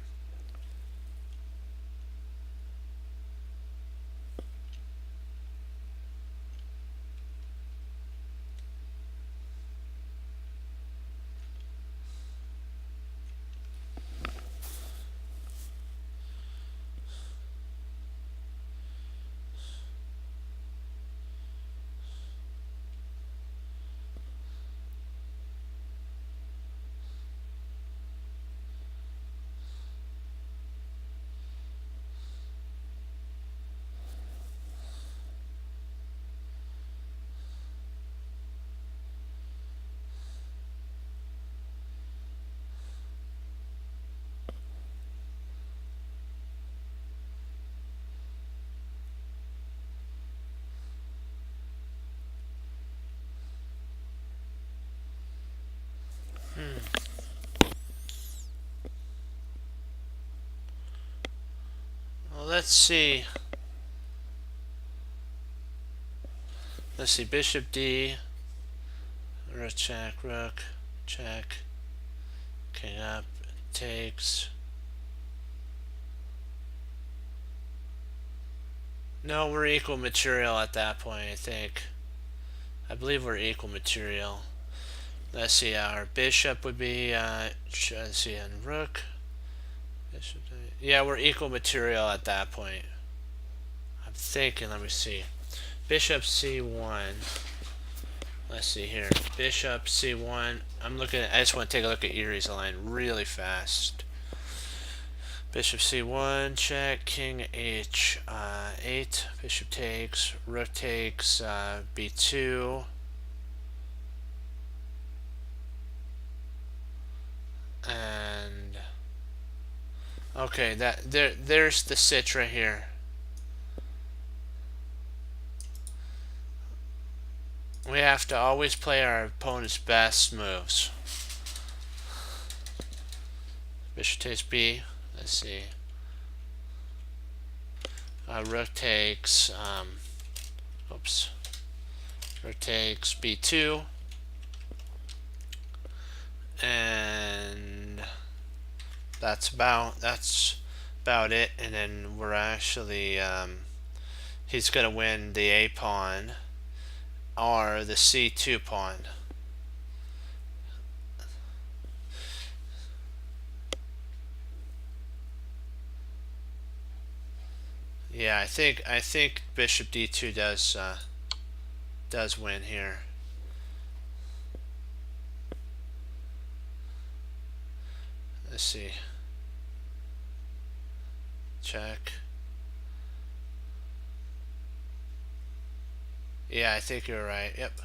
Well, let's see. Let's see. Bishop d. Rook check. Rook check. King up. Takes. No, we're equal material at that point, I think. I believe we're equal material. Let's see, our bishop would be, let's see, and rook. Bishop, yeah, we're equal material at that point. I'm thinking, let me see. Bishop c1. Let's see here. Bishop c1. I'm looking at, I just want to take a look at Erie's line really fast. Bishop c1, check, king h8, bishop takes, rook takes, b2, and okay, there's the sit right here. We have to always play our opponent's best moves. Bishop takes b. Let's see. Rook takes. Oops. Rook takes b2, and that's about it. And then we're actually he's gonna win the a pawn or the c2 pawn. Yeah, I think bishop d2 does win here. Let's see. Check. Yeah, I think you're right. Yep.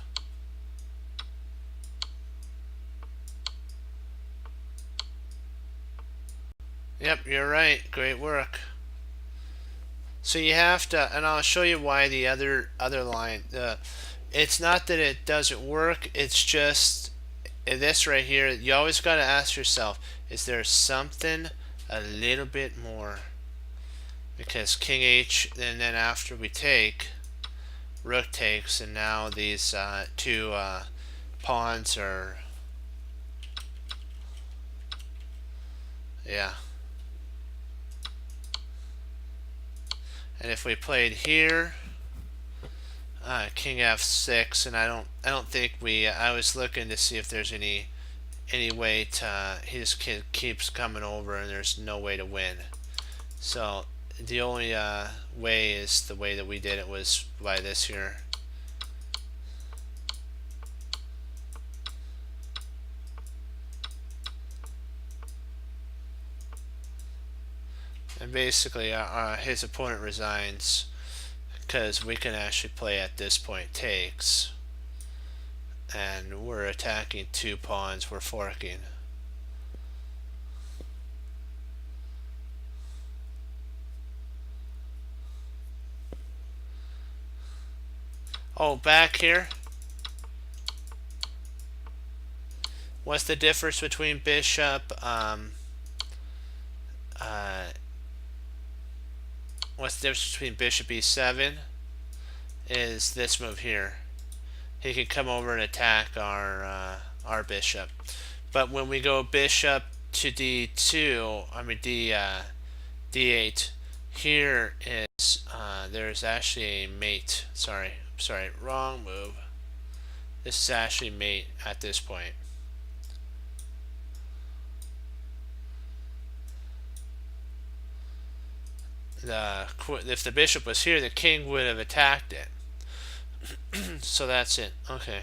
Yep, you're right. Great work. So you have to, and I'll show you why the other line. It's not that it doesn't work. It's just this right here. You always got to ask yourself: is there something a little bit more? Because king h, and then after we take, rook takes, and now these two pawns are, yeah. And if we played here, king f6, and I don't think we. I was looking to see if there's any way to. He just keeps coming over, and there's no way to win. So the only way is the way that we did it was by this here. And basically, his opponent resigns because we can actually play at this point takes, and we're attacking two pawns. We're forking. Oh, back here. What's the difference between bishop? What's the difference between bishop e7 is this move here. He can come over and attack our bishop. But when we go bishop to d2, I mean d8, here is there's actually a mate. Sorry, wrong move. This is actually mate at this point. If the bishop was here, the king would have attacked it. So that's it. Okay.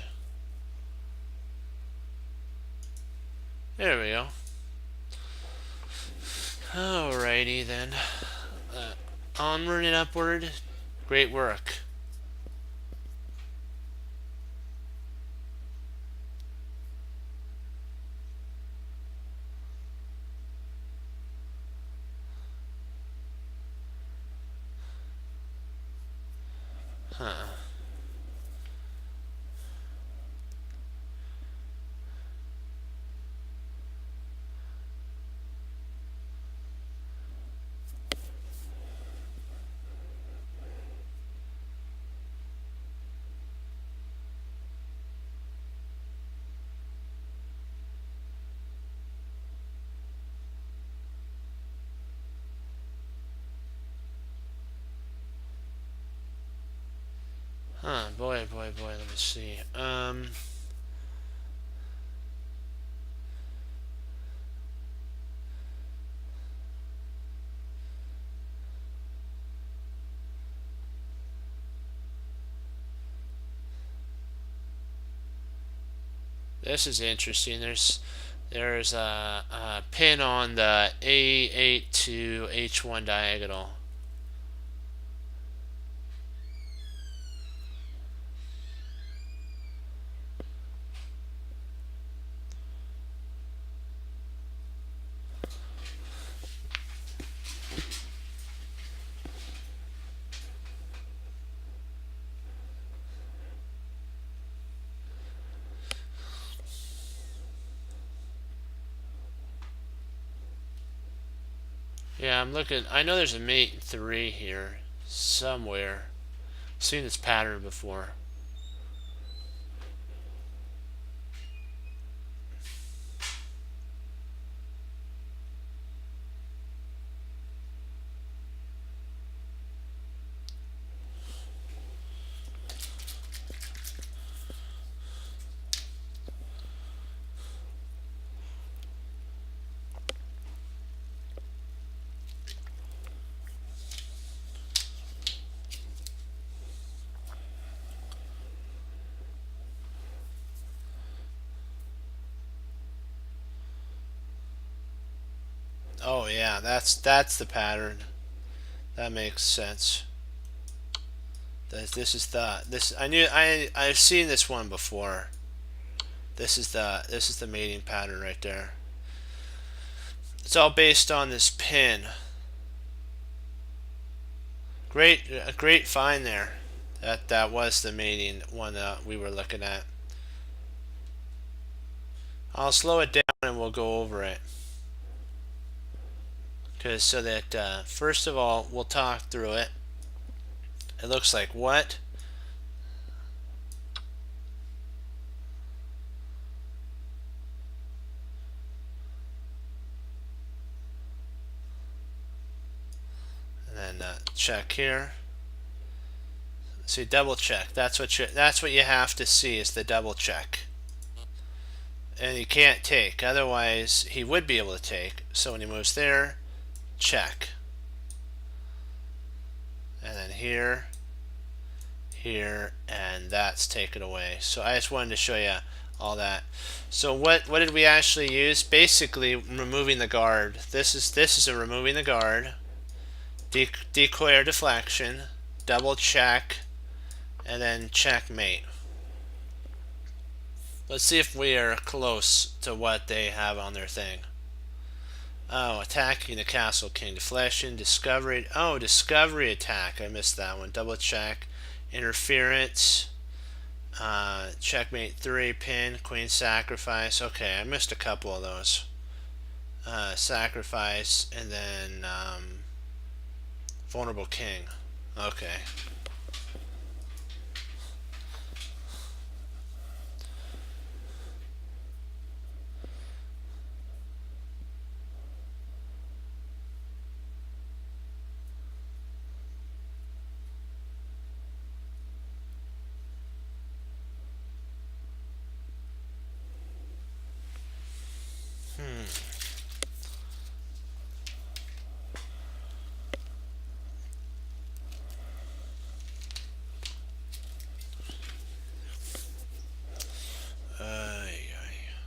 There we go. Alrighty then. Onward and upward. Great work. Huh. Boy, let me see. This is interesting. There's a pin on the A8 to H1 diagonal. Yeah, I'm looking. I know there's a mate 3 here somewhere. I've seen this pattern before. Oh yeah, that's the pattern. That makes sense. This is this. I've seen this one before. This is the mating pattern right there. It's all based on this pin. A great find there. That was the mating one that we were looking at. I'll slow it down and we'll go over it. Because so that first of all we'll talk through it. It looks like what? And then check here. See, double check. That's what you have to see is the double check. And he can't take. Otherwise, he would be able to take. So when he moves there, check. And then here, here, and that's taken away. So I just wanted to show you all that. So what did we actually use? Basically, removing the guard. This is a removing the guard. Decoy or deflection. Double check. And then checkmate. Let's see if we are close to what they have on their thing. Oh, attacking the castle king. Deflection, discovery. Oh, discovery attack. I missed that one. Double check. Interference. Checkmate 3. Pin. Queen sacrifice. Okay, I missed a couple of those. Sacrifice. And then vulnerable king. Okay.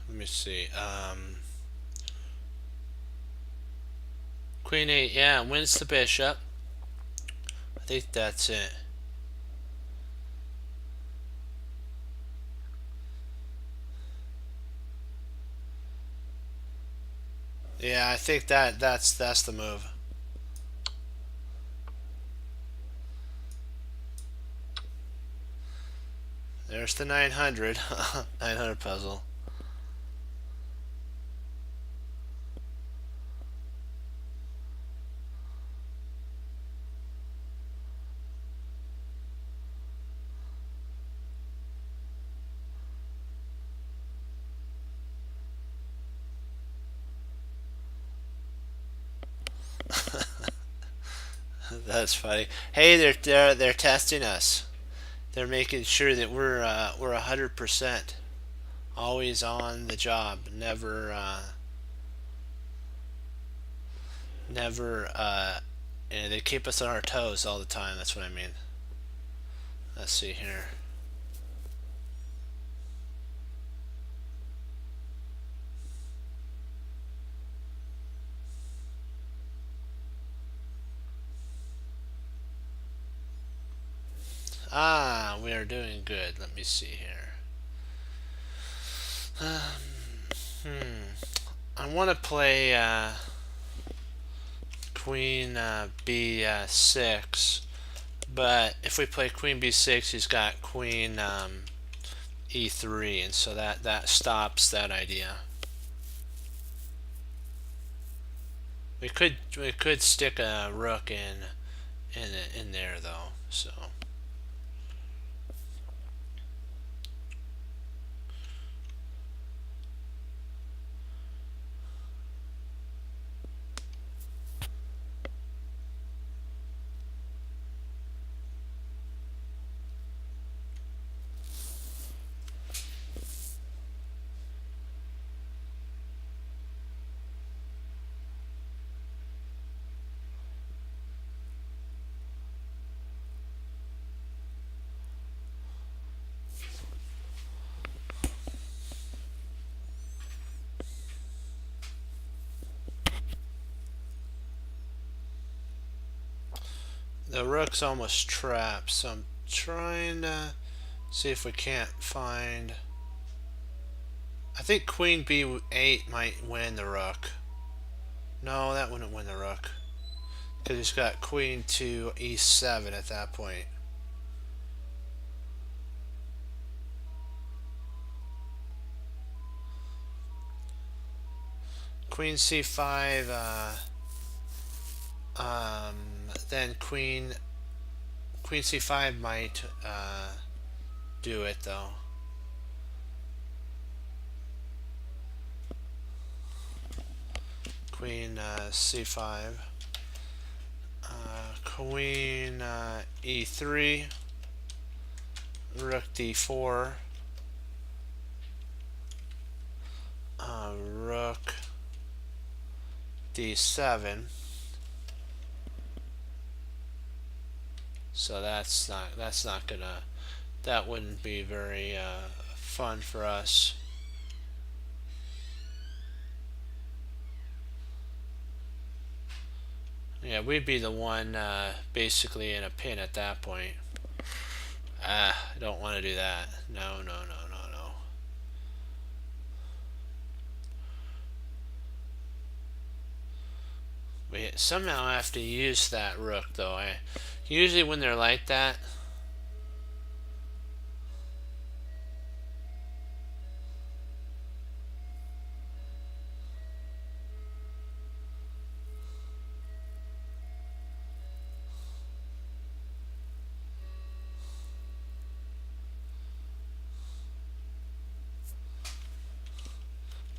Let me see. Queen 8, yeah, wins the bishop. I think that's it. Yeah, I think that's the move. There's the 900 900 puzzle. That's funny. Hey, they're testing us. They're making sure that we're 100%, always on the job, never and they keep us on our toes all the time. That's what I mean. Let's see here. We are doing good. Let me see here. I want to play Queen B6, but if we play Queen B6, he's got Queen E3, and so that stops that idea. We could stick a rook in there though. So the rook's almost trapped, so I'm trying to see if we can't find. I think Queen B8 might win the rook. No, that wouldn't win the rook, because he's got Queen to E7 at that point. Queen C5, then Queen C5 might do it though. Queen C5, Queen E3, Rook D4, Rook D7. So that's not gonna, that wouldn't be very fun for us. Yeah, we'd be the one basically in a pin at that point. I don't want to do that. No. We somehow have to use that rook though. Usually when they're like that,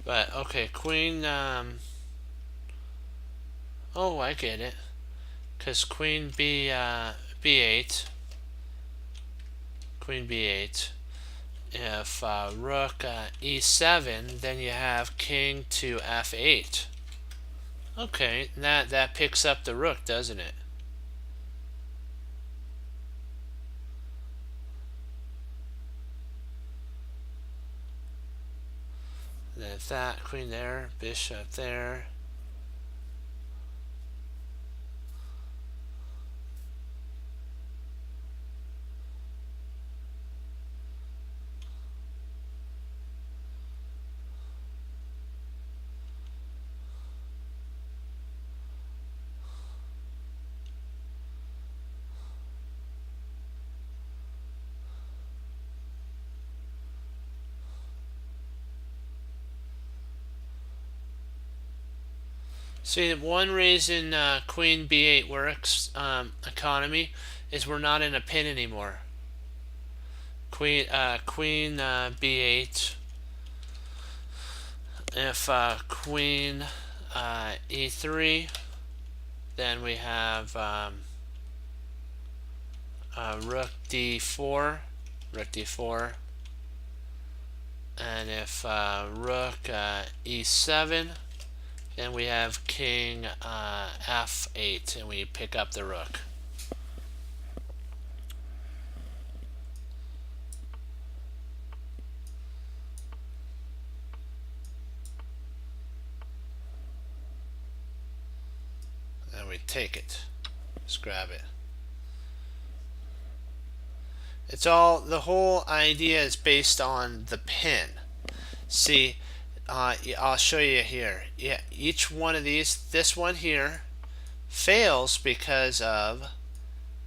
but okay, Queen. Oh, I get it. Cause Queen B8, Queen B8. If Rook E7, then you have King to F8. Okay, that picks up the rook, doesn't it? Then that queen there, bishop there. See, one reason Queen B8 works economy is we're not in a pin anymore. Queen B8. If Queen E3, then we have Rook D4, Rook D4, and if Rook E7. Then we have King F8, and we pick up the rook. And we take it. Just grab it. It's all, the whole idea is based on the pin. See, I'll show you here. Yeah, each one of these, this one here fails because of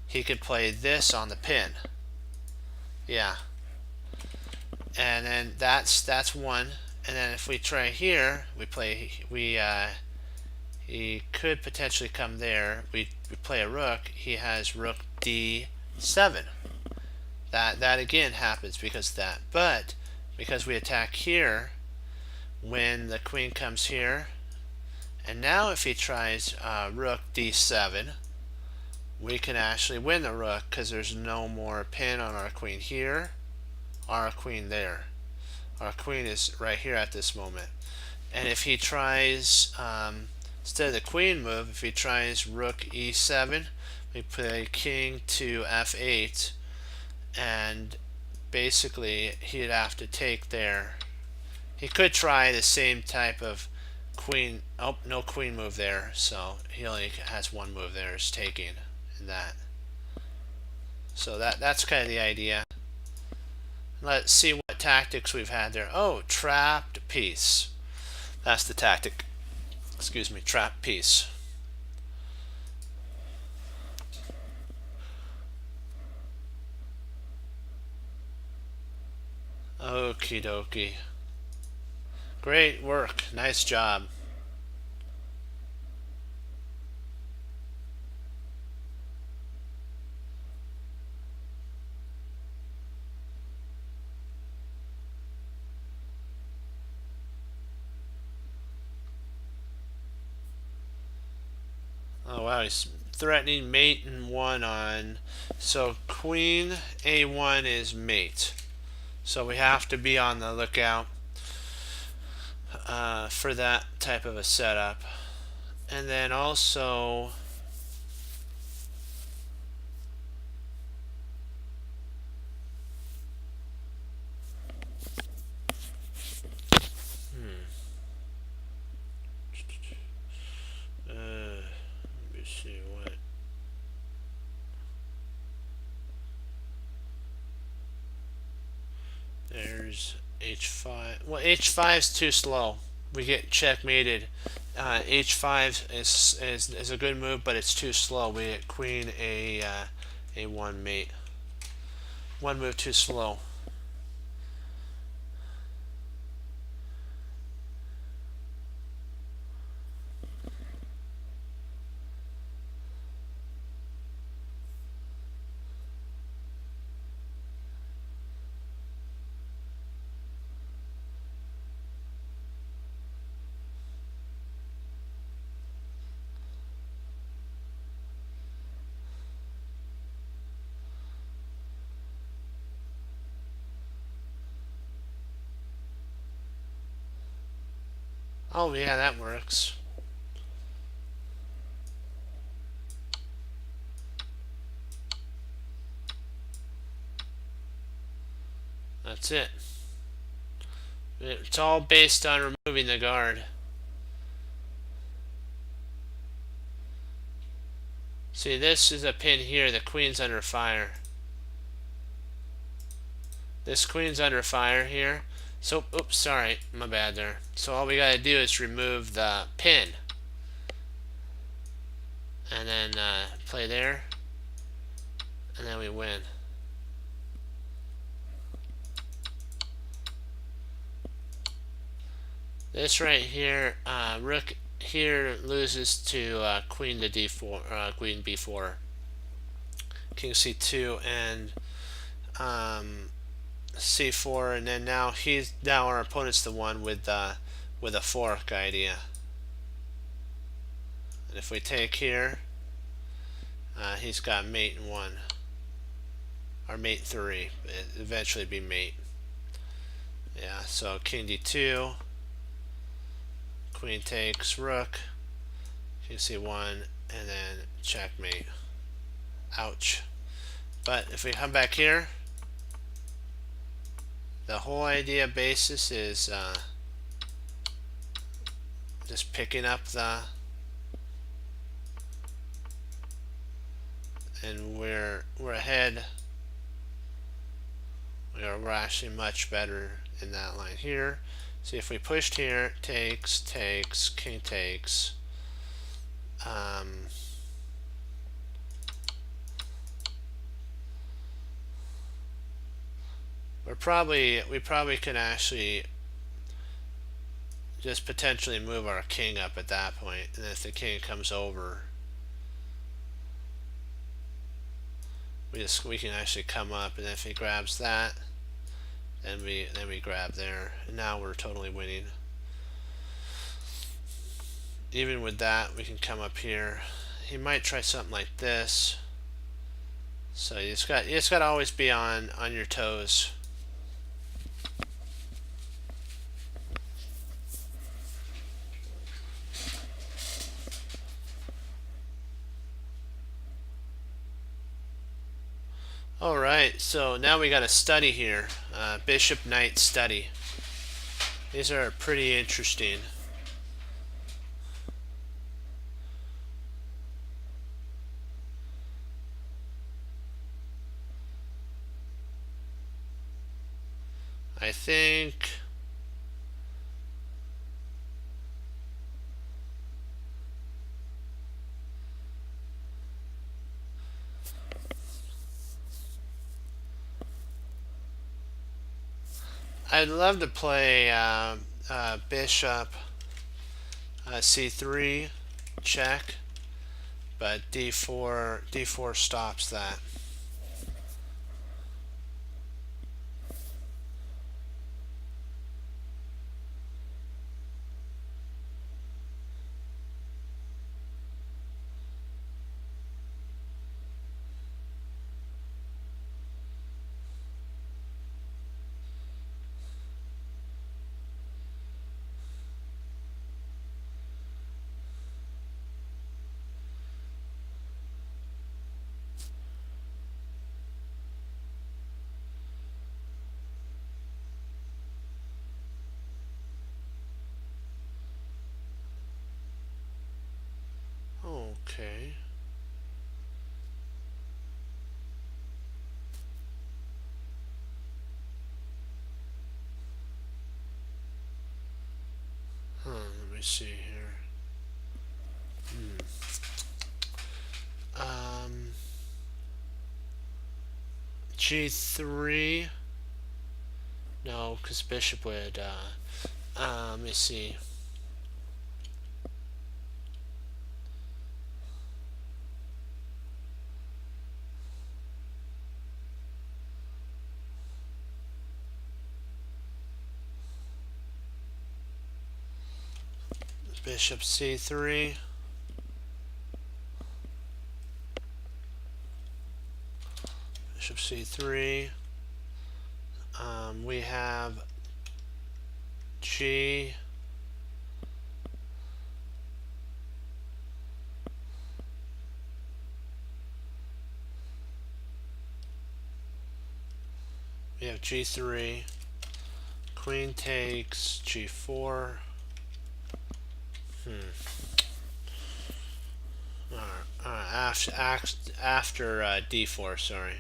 he could play this on the pin. Yeah, and then that's one. And then if we try here, he could potentially come there. We play a rook. He has rook d7. That again happens because of that. But because we attack here, when the queen comes here, and now if he tries rook d7, we can actually win the rook because there's no more pin on our queen here, our queen there. Our queen is right here at this moment. And if he tries, instead of the queen move, if he tries rook e7, we play king to f8, and basically he'd have to take there. He could try the same type of queen. Oh, no queen move there, so he only has one move there, is taking that. So that's kind of the idea. Let's see what tactics we've had there. Oh, trapped piece. That's the tactic. Excuse me, trapped piece. Okie dokie. Great work. Nice job. Oh wow, he's threatening mate and one on. So queen a1 is mate. So we have to be on the lookout for that type of a setup. And then also, let me see what. There's h5. Well, h5 is too slow. We get checkmated. H5 is a good move, but it's too slow. We get queen a1 mate. One move too slow. Oh yeah, that works. That's it. It's all based on removing the guard. See, this is a pin here. The queen's under fire. This queen's under fire here. So, oops, sorry, my bad there. So all we gotta do is remove the pin. And then play there. And then we win. This right here, rook here loses to queen to d4, queen b4, king c2, and c4, and then now our opponent's the one with a fork idea. And if we take here, he's got mate in 1, or mate 3. It'll eventually be mate. Yeah, so king d2. Queen takes rook, king c1, and then checkmate. Ouch. But if we come back here, the whole idea basis is just picking up the, and we're ahead we're actually much better in that line here. See, if we pushed here, takes, king takes. We probably could actually just potentially move our king up at that point, and if the king comes over, we can actually come up, and if he grabs that, then we grab there, and now we're totally winning. Even with that, we can come up here. He might try something like this. So you just got to always be on your toes. Alright, so now we got a study here. Bishop Knight study. These are pretty interesting. I think I'd love to play bishop c3 check, but d4 stops that. Okay. Let me see here. G3. No, because bishop would. Let me see. Bishop c3. Bishop c3. We have G. We have G3. Queen takes G4. After D4, sorry.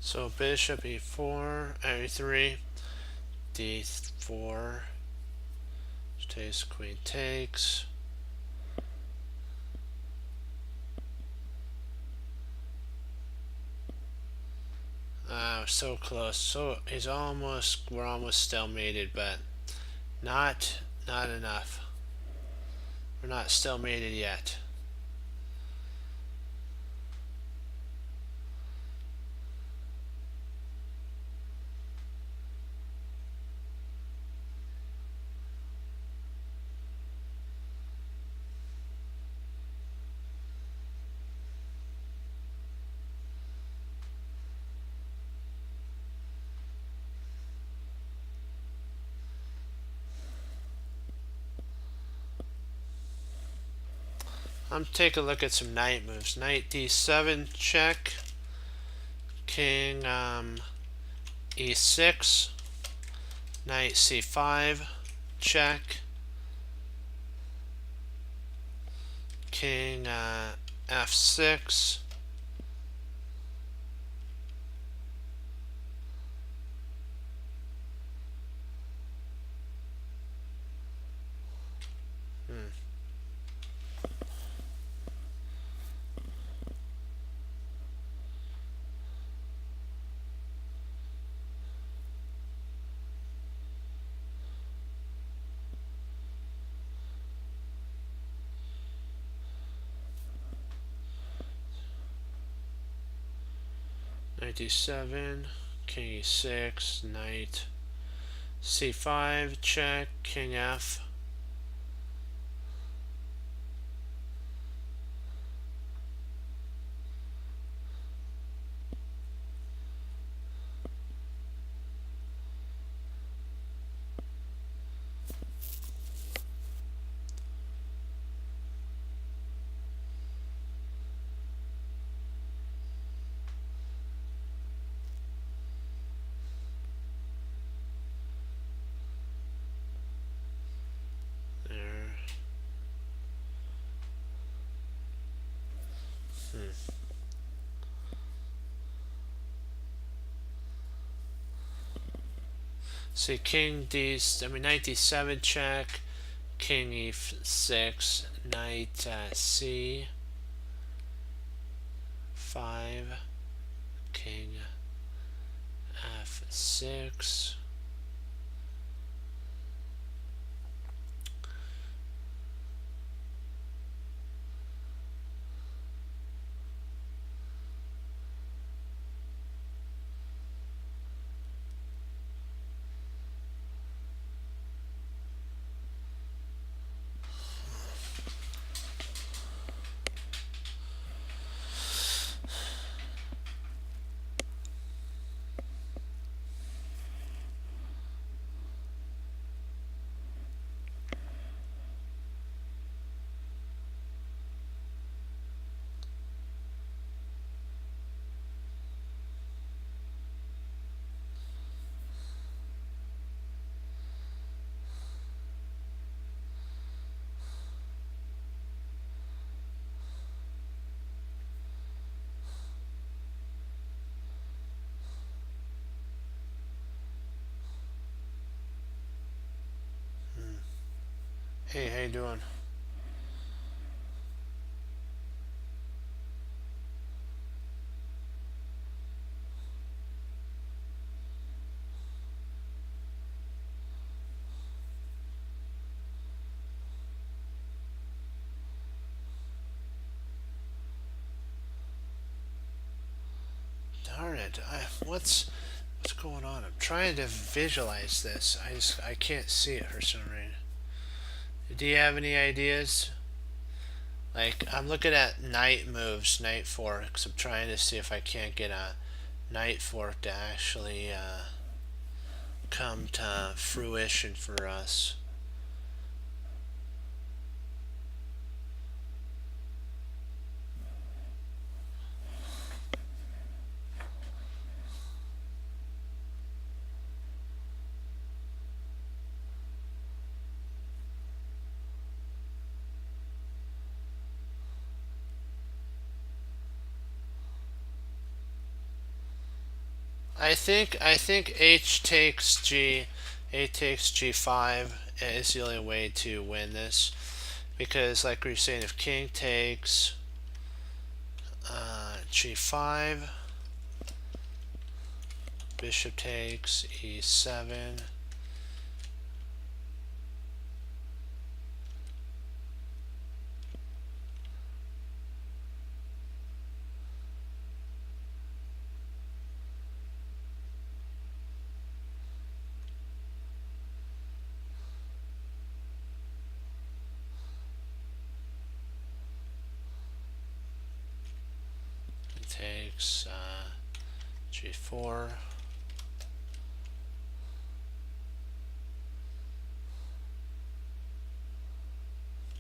So bishop e4, e3, d4, takes, queen takes. So close. So we're almost stalemated, but Not enough. We're not still mated yet. I'm take a look at some knight moves. Knight d7 check. King e6. Knight c5 check. King f6. Knight d7, king e6, knight c5 check, king f. There. See, knight d7 check, king e6, knight c5, king f6. Hey, how you doing? Darn it! What's going on? I'm trying to visualize this. I can't see it for some reason. Do you have any ideas? Like, I'm looking at knight moves, knight forks. I'm trying to see if I can't get a knight fork to actually come to fruition for us. I think H takes G5 is the only way to win this, because like we were saying, if King takes G5, Bishop takes E7, takes g4.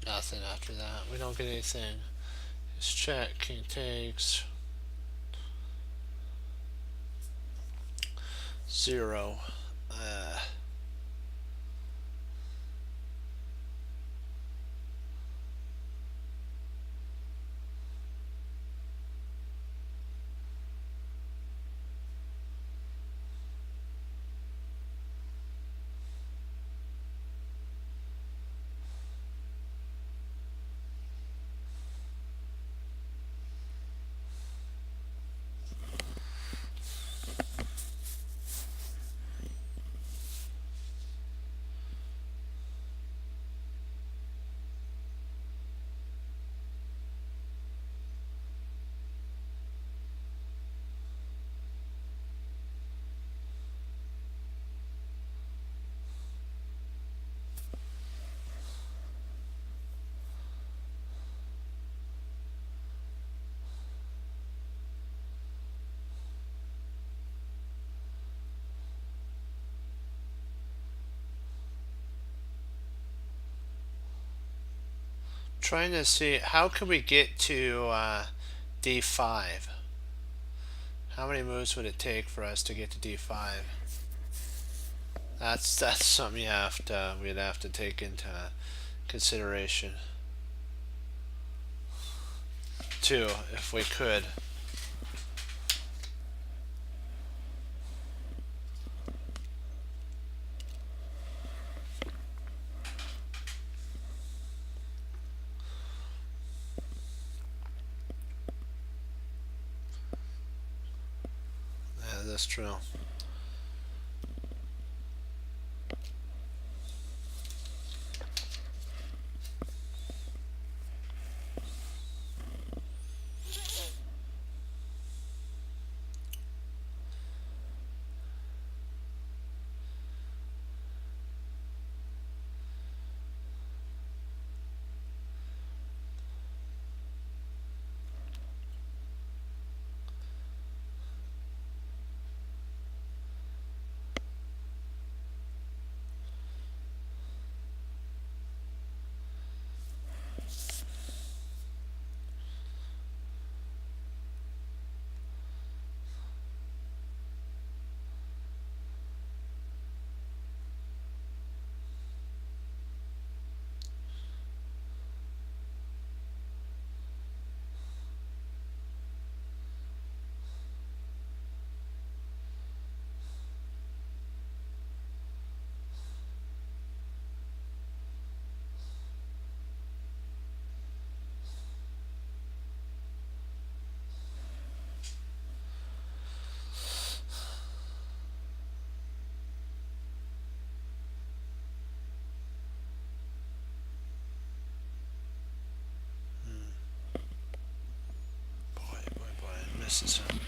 Nothing after that. We don't get anything. Just check. King takes 0. Trying to see how can we get to d5. How many moves would it take for us to get to d5? That's something we'd have to take into consideration too, if we could. Yeah, that's true. Misses him.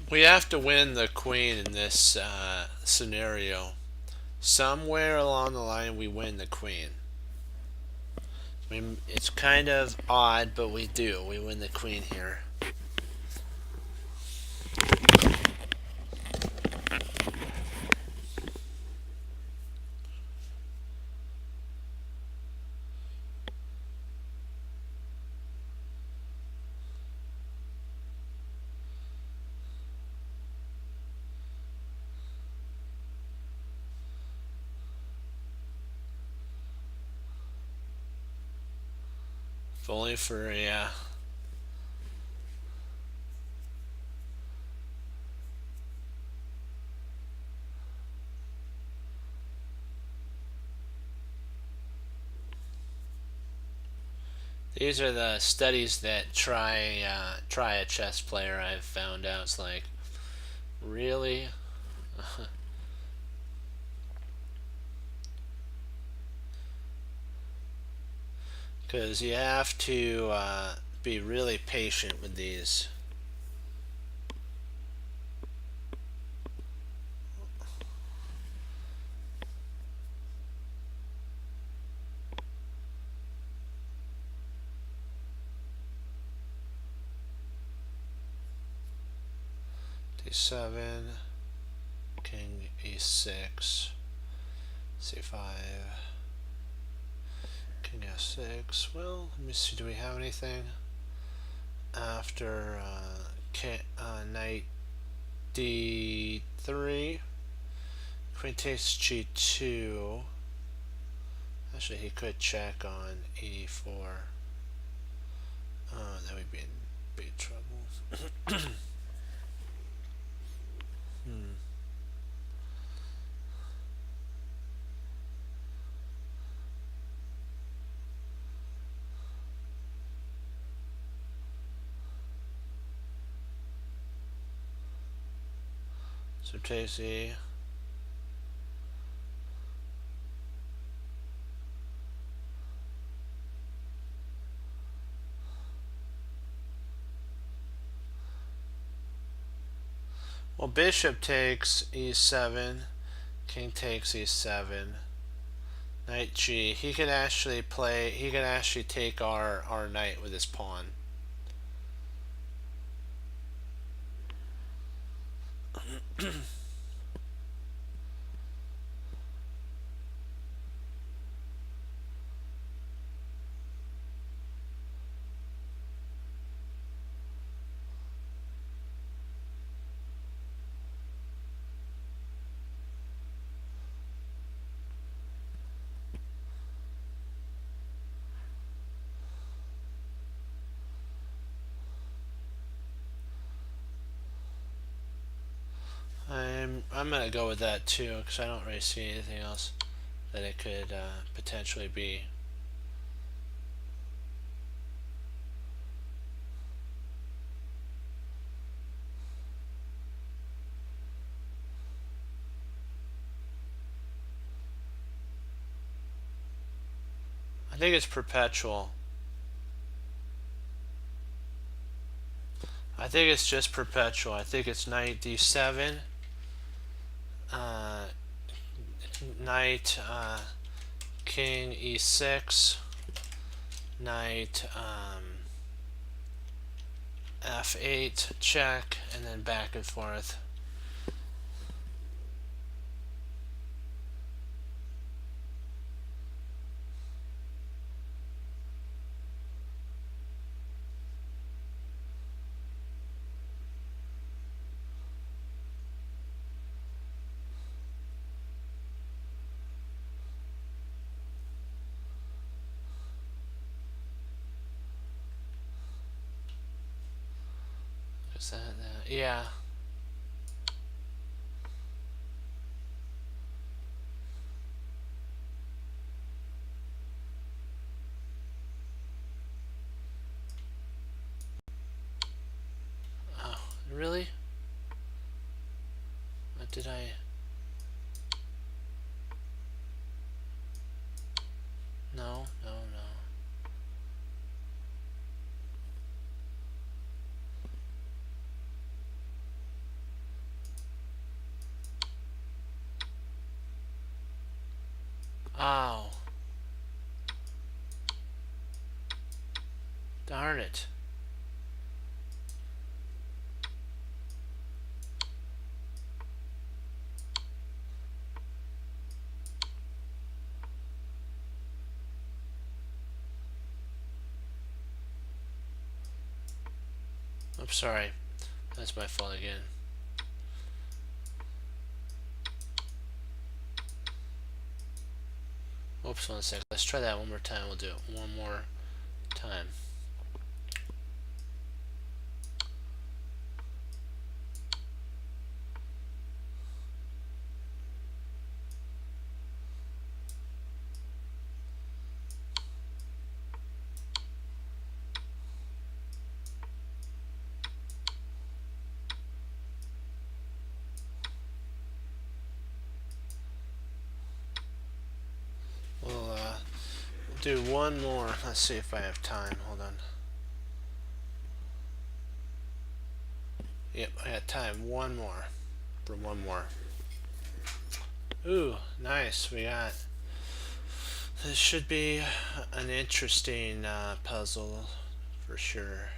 We have to win the queen in this scenario. Somewhere along the line, we win the queen. I mean, it's kind of odd, but we do. We win the queen here. If only for a these are the studies that try a chess player. I've found out it's like, really. Because you have to be really patient with these. d7, king e6, c5, king f6. Well, let me see, do we have anything after knight d3, queen takes g2. Actually, he could check on e4. Oh, that would be in big trouble. So takes e. Well, bishop takes e7, king takes e7, knight g. He can actually take our knight with his pawn. I'm gonna go with that too, because I don't really see anything else that it could potentially be. I think it's perpetual. I think it's just perpetual. I think it's knight d7, knight king e6, knight f8 check, and then back and forth. Is that yeah. Oh, really? What did I? No, no, no. Oh. Darn it. I'm sorry. That's my fault again. Oops, 1 second. Let's try that one more time. We'll do it one more time. We'll do one more. Let's see if I have time. Hold on. Yep, I got time. One more. For one more. Ooh, nice. We got... This should be an interesting puzzle for sure.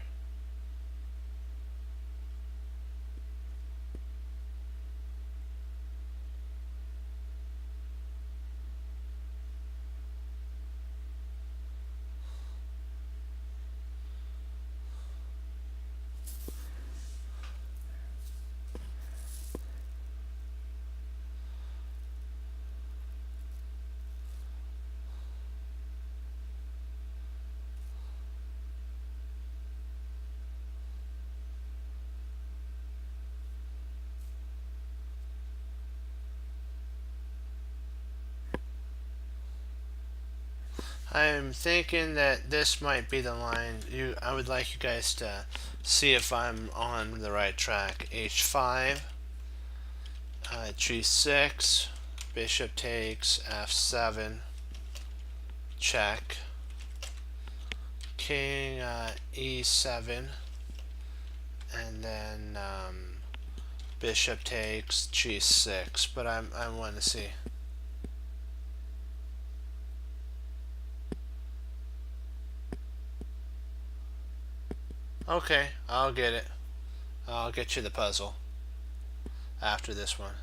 I'm thinking that this might be the line. I would like you guys to see if I'm on the right track. H5, G6, bishop takes, F7, check, king E7, and then bishop takes, G6. But I want to see. Okay, I'll get it. I'll get you the puzzle after this one.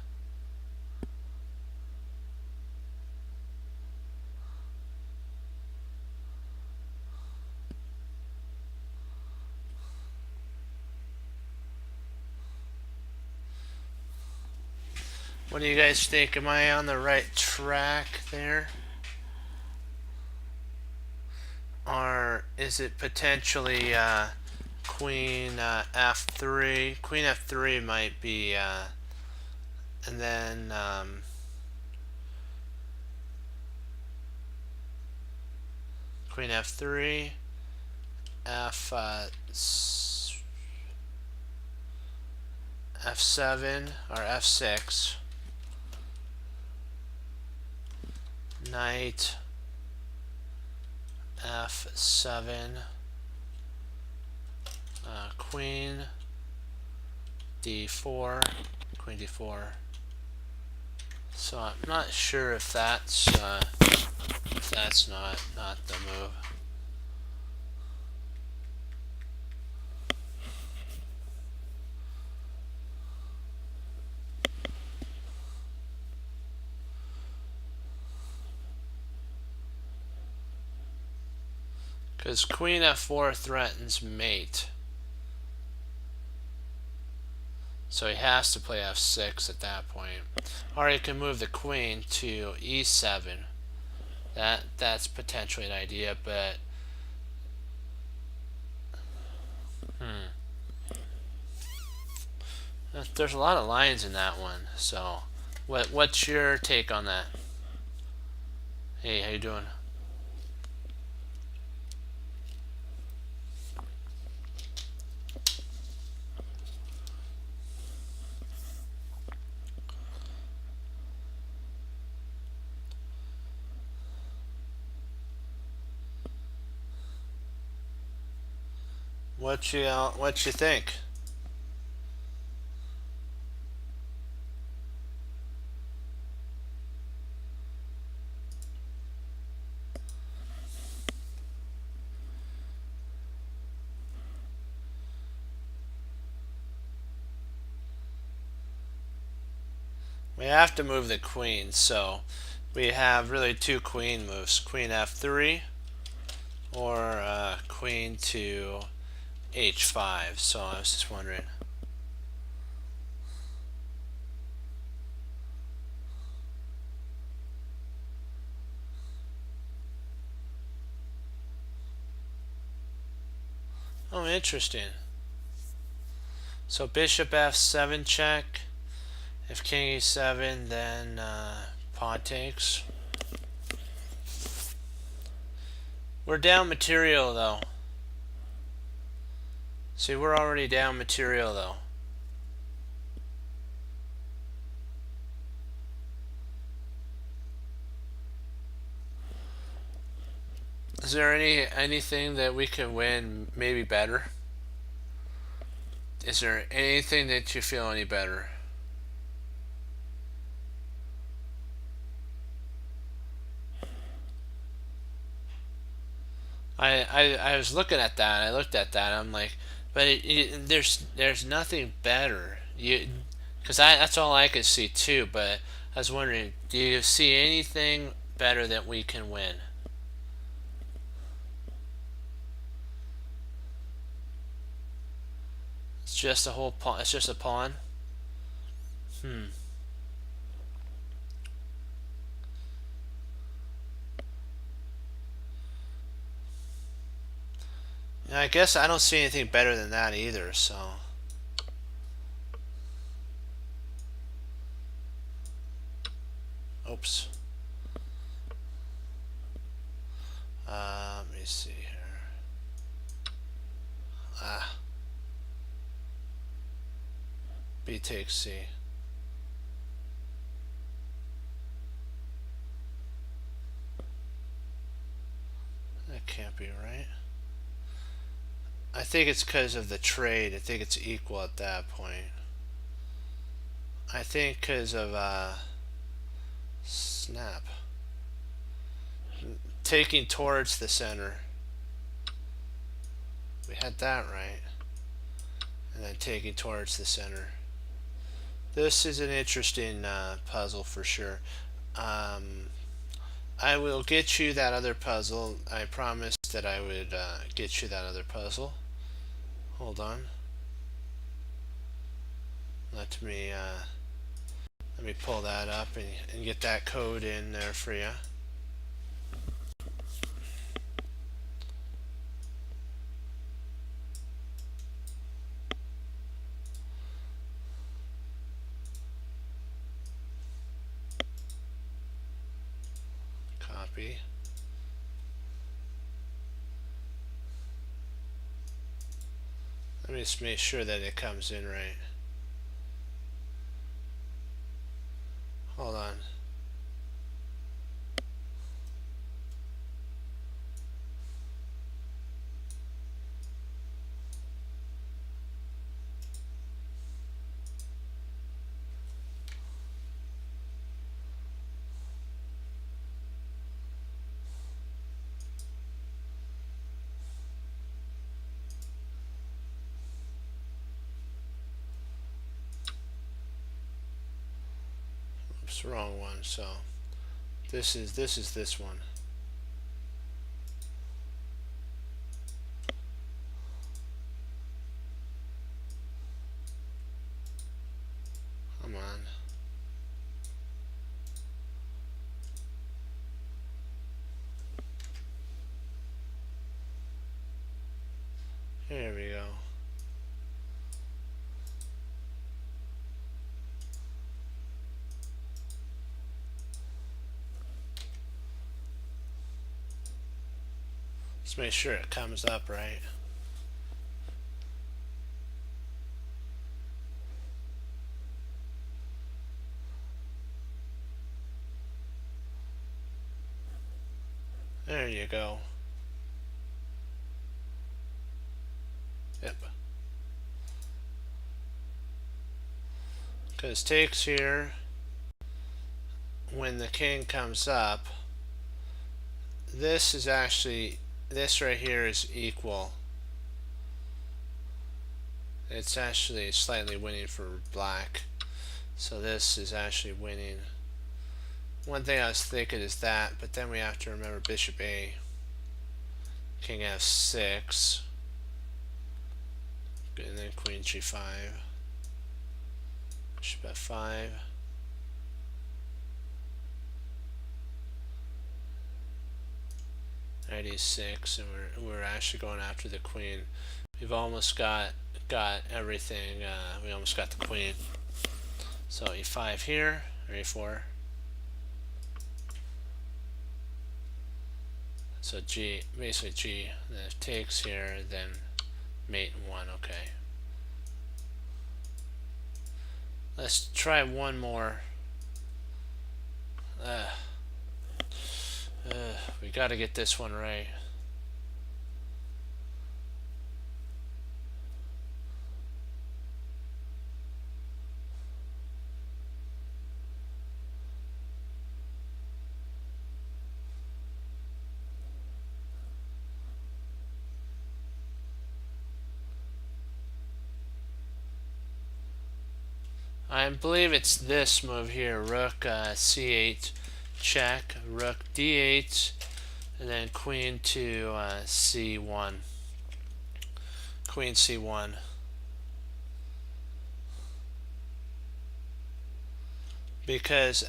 What do you guys think? Am I on the right track there? Or is it potentially queen F3? Queen F3 might be, and then queen F3, F7 or F6, knight F7, queen D4, queen D4. So I'm not sure if that's not the move. Because queen F4 threatens mate. So he has to play F6 at that point. Or he can move the queen to E7. That's potentially an idea, but there's a lot of lines in that one. So what's your take on that? Hey, how you doing? What you think? We have to move the queen, so we have really two queen moves: queen F3 or queen to H5. So I was just wondering. Oh, interesting. So bishop F7 check. If king E7, then pawn takes. We're down material though. See, we're already down material though. Is there anything that we can win maybe better? Is there anything that you feel any better? I was looking at that. I looked at that. I'm like, but there's nothing better. Because that's all I could see too. But I was wondering, do you see anything better that we can win? It's just a whole pawn. It's just a pawn. Yeah, I guess I don't see anything better than that either. So. Oops. me see here. B takes C. That can't be right. I think it's because of the trade. I think it's equal at that point. I think because of snap. Taking towards the center. We had that right. And then taking towards the center. This is an interesting puzzle for sure. I will get you that other puzzle. I promised that I would get you that other puzzle. Hold on. Let me pull that up and get that code in there for you. Copy. Let me just make sure that it comes in right. Hold on. Oops, the wrong one. So this is this one. Come on. There we go. Let's make sure it comes up right. There you go. Yep. Because takes here, when the king comes up, this is actually, this right here is equal. It's actually slightly winning for black. So this is actually winning. One thing I was thinking is that, but then we have to remember bishop A, king F6, and then queen G5, bishop F5, knight E6, and we're actually going after the queen. We've almost got everything. We almost got the queen. So E5 here, or E4. So G, basically G, then it takes here, then mate 1, okay. Let's try one more. We gotta get this one right. I believe it's this move here, rook c8 check, rook d8, and then queen to c1. Queen c1. Because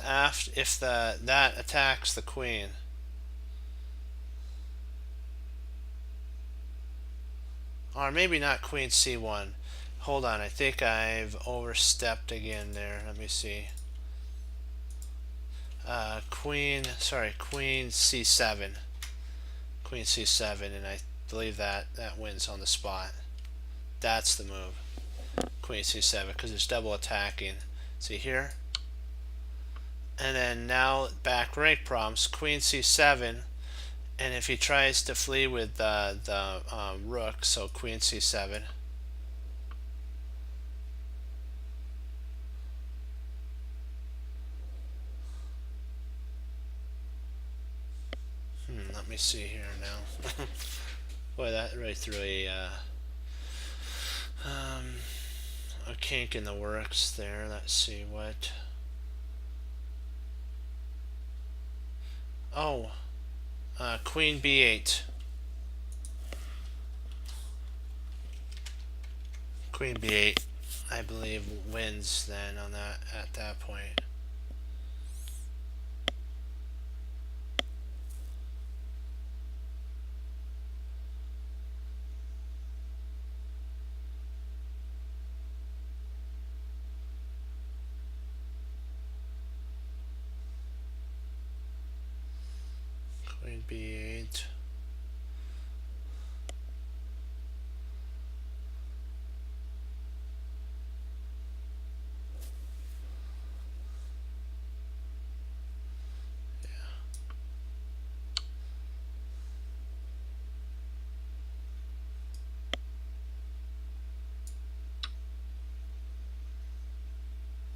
if that attacks the queen, or maybe not queen c1. Hold on, I think I've overstepped again there. Let me see. Queen c7. Queen queen c7, and I believe that wins on the spot. That's the move, queen c7, because it's double attacking. See here? And then now back rank problems, queen c7, and if he tries to flee with the rook, so queen c7. Let me see here now. Boy, that right through a kink in the works there. Let's see what. Oh, queen b8. Queen b8, I believe, wins then on that at that point. Queen b8.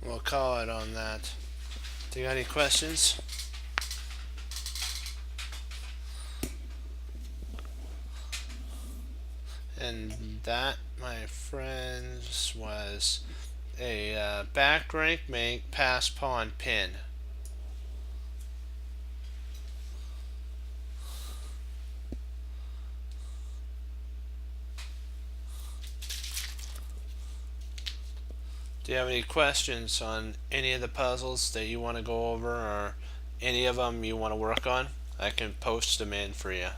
We'll call it on that. Do you got any questions? And that, my friends, was a back rank make pass pawn pin. Do you have any questions on any of the puzzles that you want to go over, or any of them you want to work on? I can post them in for you.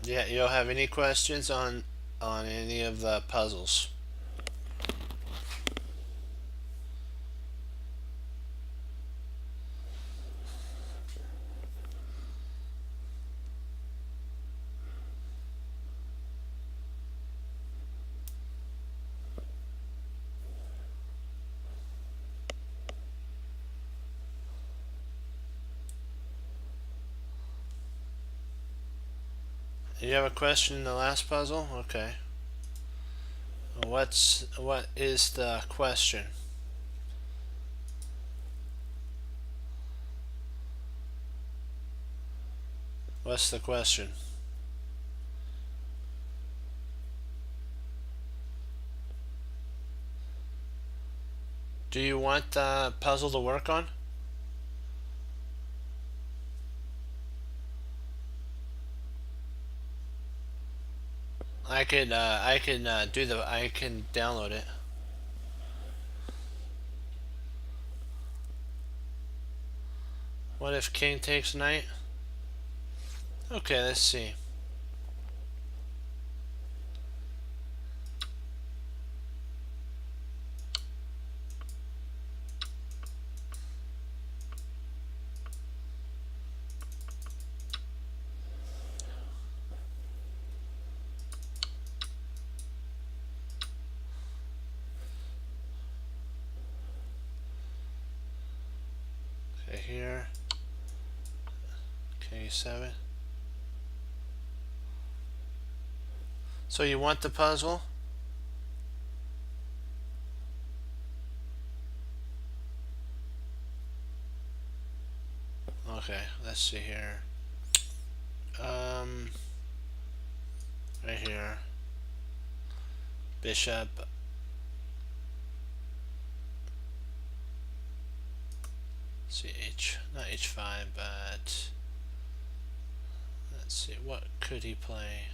Yeah, you'll have any questions on any of the puzzles? You have a question in the last puzzle? Okay. What is the question? What's the question? Do you want the puzzle to work on? I can download it. What if king takes knight? Okay, let's see. Okay, here. K7. So you want the puzzle? Okay, let's see here. Right here. Bishop. Let's see, not h5, but let's see, what could he play?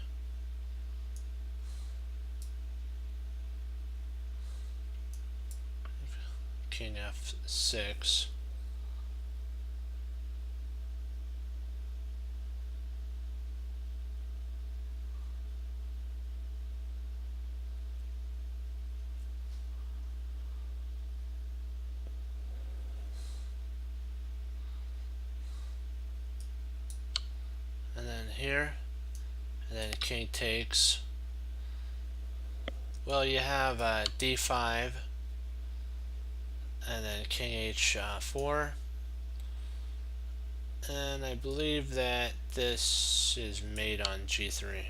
king f6. And then here, and then king takes. Well, you have d5, and then king h4, and I believe that this is mate on g3.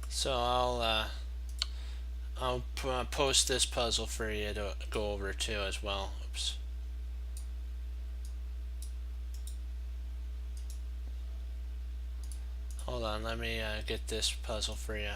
So I'll post this puzzle for you to go over too as well. Oops. Hold on, let me get this puzzle for you.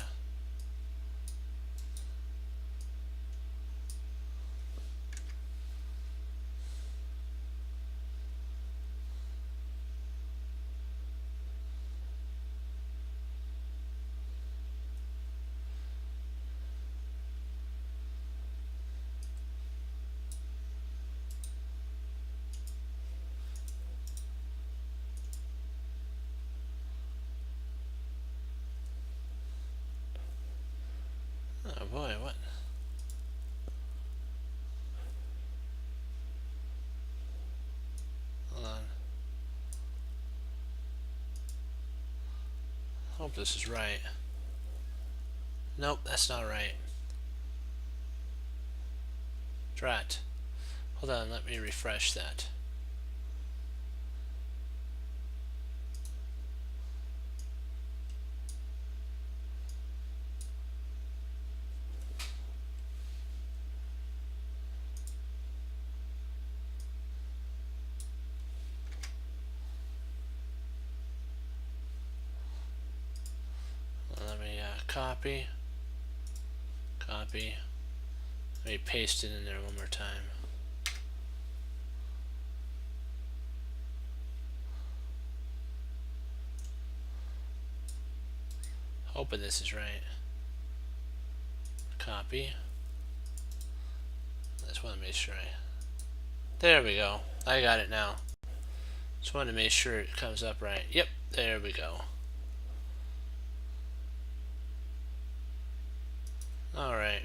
Oh boy, what? Hold on. Hope this is right. Nope, that's not right. Drat. Hold on, let me refresh that. Let me copy. Let me paste it in there one more time. Hoping this is right. Copy. Just want to make sure there we go. I got it now. Just want to make sure it comes up right. Yep, there we go. Alright.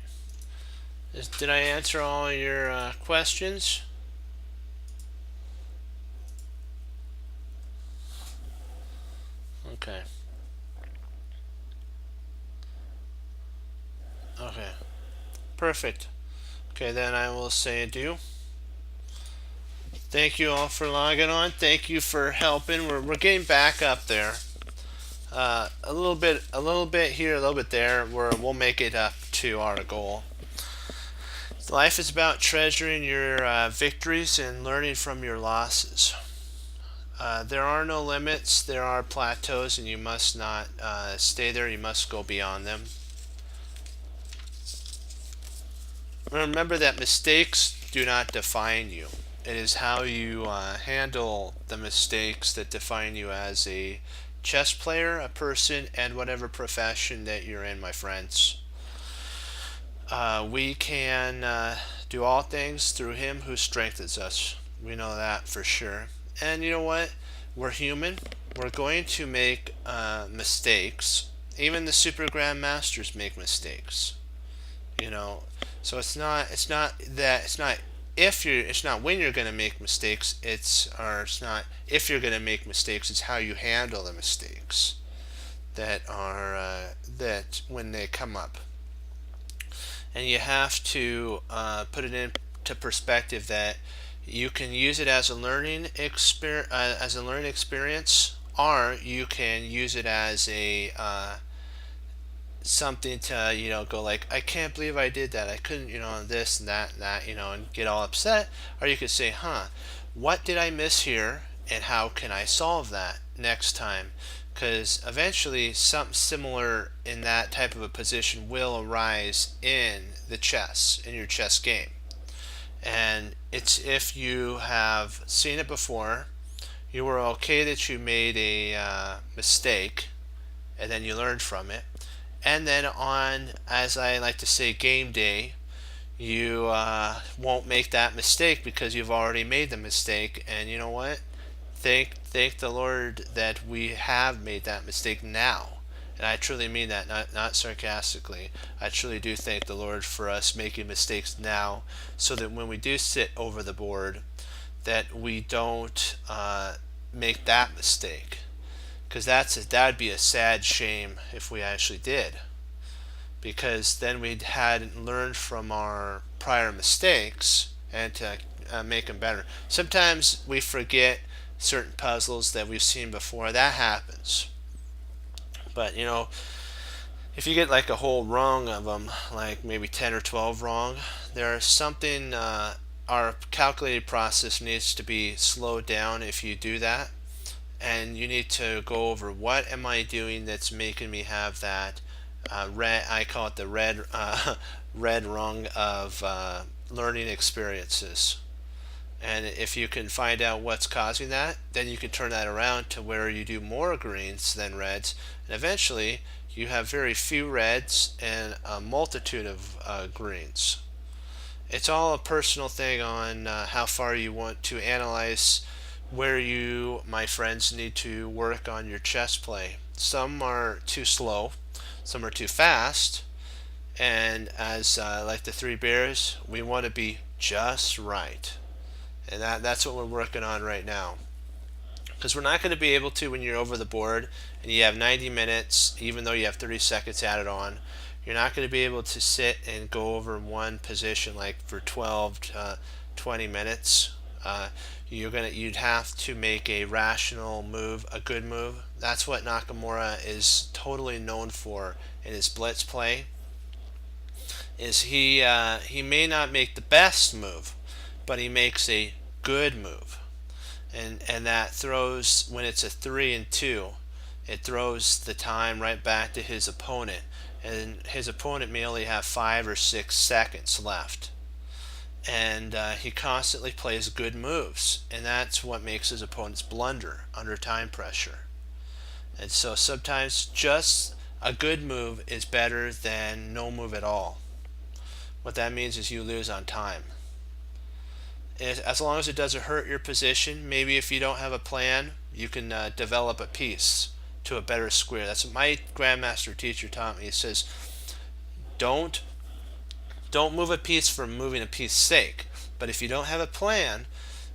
Did I answer all your questions? Okay. Okay. Perfect. Okay, then I will say adieu. Thank you all for logging on. Thank you for helping. We're getting back up there. A little bit here, a little bit there, where we'll make it up to our goal. Life is about treasuring your victories and learning from your losses. There are no limits, there are plateaus, and you must not stay there, you must go beyond them. Remember that mistakes do not define you. It is how you handle the mistakes that define you as a chess player, a person, and whatever profession that you're in, my friends. We can do all things through Him who strengthens us. We know that for sure. And you know what? We're human. We're going to make mistakes. Even the super grandmasters make mistakes. You know, so it's not when you're going to make mistakes. It's not if you're going to make mistakes. It's how you handle the mistakes that when they come up. And you have to put it into perspective that you can use it as a learning experience, or you can use it as a something to go like, I can't believe I did that. I couldn't, this and that, and get all upset. Or you could say, what did I miss here, and how can I solve that next time? Because eventually something similar in that type of a position will arise in your chess game. And it's if you have seen it before, you were okay that you made a mistake, and then you learned from it, And then on, as I like to say, game day, you won't make that mistake because you've already made the mistake. And you know what? Thank the Lord that we have made that mistake now. And I truly mean that, not sarcastically. I truly do thank the Lord for us making mistakes now, so that when we do sit over the board, that we don't make that mistake. Because that'd be a sad shame if we actually did. Because then we hadn't learned from our prior mistakes and to make them better. Sometimes we forget certain puzzles that we've seen before. That happens. But if you get like a whole rung of them, like maybe 10 or 12 wrong, there's something, our calculated process needs to be slowed down if you do that. And you need to go over, what am I doing that's making me have that red, I call it the red rung of learning experiences. And if you can find out what's causing that, then you can turn that around to where you do more greens than reds, and eventually you have very few reds and a multitude of greens. It's all a personal thing on how far you want to analyze where you, my friends, need to work on your chess play. Some are too slow, some are too fast, and as like the Three Bears, we want to be just right. And that's what we're working on right now. Because we're not going to be able to, when you're over the board and you have 90 minutes, even though you have 30 seconds added on, you're not going to be able to sit and go over one position like for 12 to 20 minutes. You'd have to make a rational move, a good move. That's what Nakamura is totally known for in his blitz play. Is he may not make the best move, but he makes a good move. And that throws, when it's a 3 and 2, it throws the time right back to his opponent, and his opponent may only have 5 or 6 seconds left. And he constantly plays good moves, and that's what makes his opponents blunder under time pressure. And so sometimes just a good move is better than no move at all. What that means is you lose on time. As long as it doesn't hurt your position, maybe if you don't have a plan, you can develop a piece to a better square. That's what my grandmaster teacher taught me. He says, don't move a piece for moving a piece's sake. But if you don't have a plan,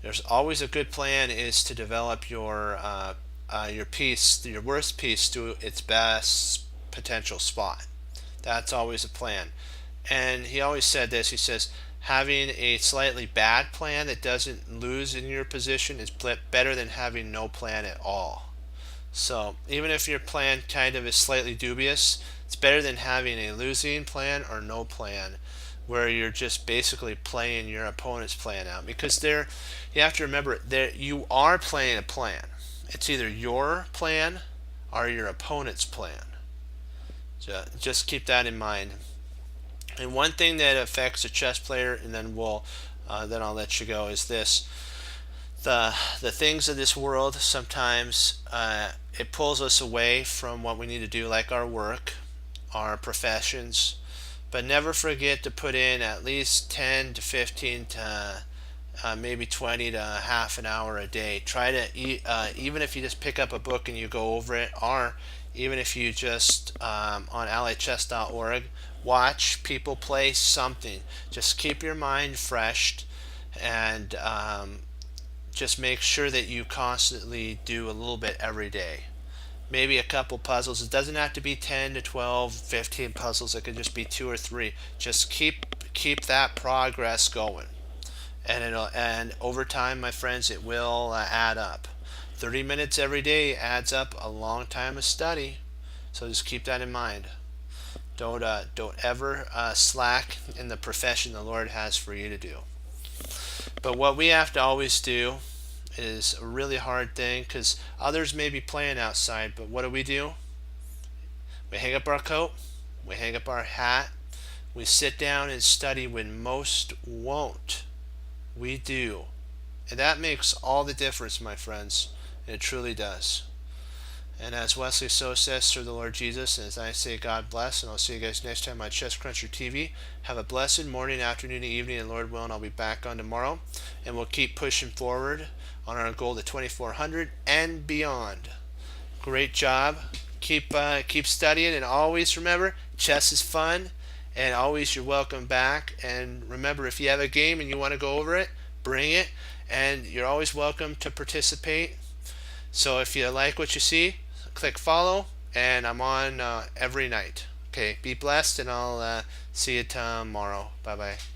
there's always a good plan is to develop your piece, your worst piece, to its best potential spot. That's always a plan. And he always said this. He says, having a slightly bad plan that doesn't lose in your position is better than having no plan at all. So even if your plan kind of is slightly dubious, it's better than having a losing plan or no plan, where you're just basically playing your opponent's plan out. Because you have to remember, you are playing a plan. It's either your plan or your opponent's plan. So just keep that in mind. And one thing that affects a chess player, and then I'll let you go, is this: the things of this world sometimes it pulls us away from what we need to do, like our work, our professions. But never forget to put in at least 10 to 15 to maybe 20 to half an hour a day. Try to even if you just pick up a book and you go over it, or even if you just on allychess.org watch people play something. Just keep your mind fresh, and just make sure that you constantly do a little bit every day. Maybe a couple puzzles. It doesn't have to be 10 to 12, 15 puzzles. It could just be 2 or 3. Just keep that progress going. And over time, my friends, it will add up. 30 minutes every day adds up a long time of study. So just keep that in mind. Don't ever slack in the profession the Lord has for you to do. But what we have to always do is a really hard thing, because others may be playing outside, but what do? We hang up our coat, we hang up our hat, we sit down and study when most won't. We do. And that makes all the difference, my friends. It truly does. And as Wesley So says, through the Lord Jesus, and as I say, God bless, and I'll see you guys next time on Chess Cruncher TV. Have a blessed morning, afternoon, and evening, and Lord willing, I'll be back on tomorrow, and we'll keep pushing forward on our goal to 2,400 and beyond. Great job. Keep studying, and always remember, chess is fun, and always you're welcome back. And remember, if you have a game and you want to go over it, bring it, and you're always welcome to participate. So if you like what you see, click follow, and I'm on every night. Okay, be blessed, and I'll see you tomorrow. Bye bye.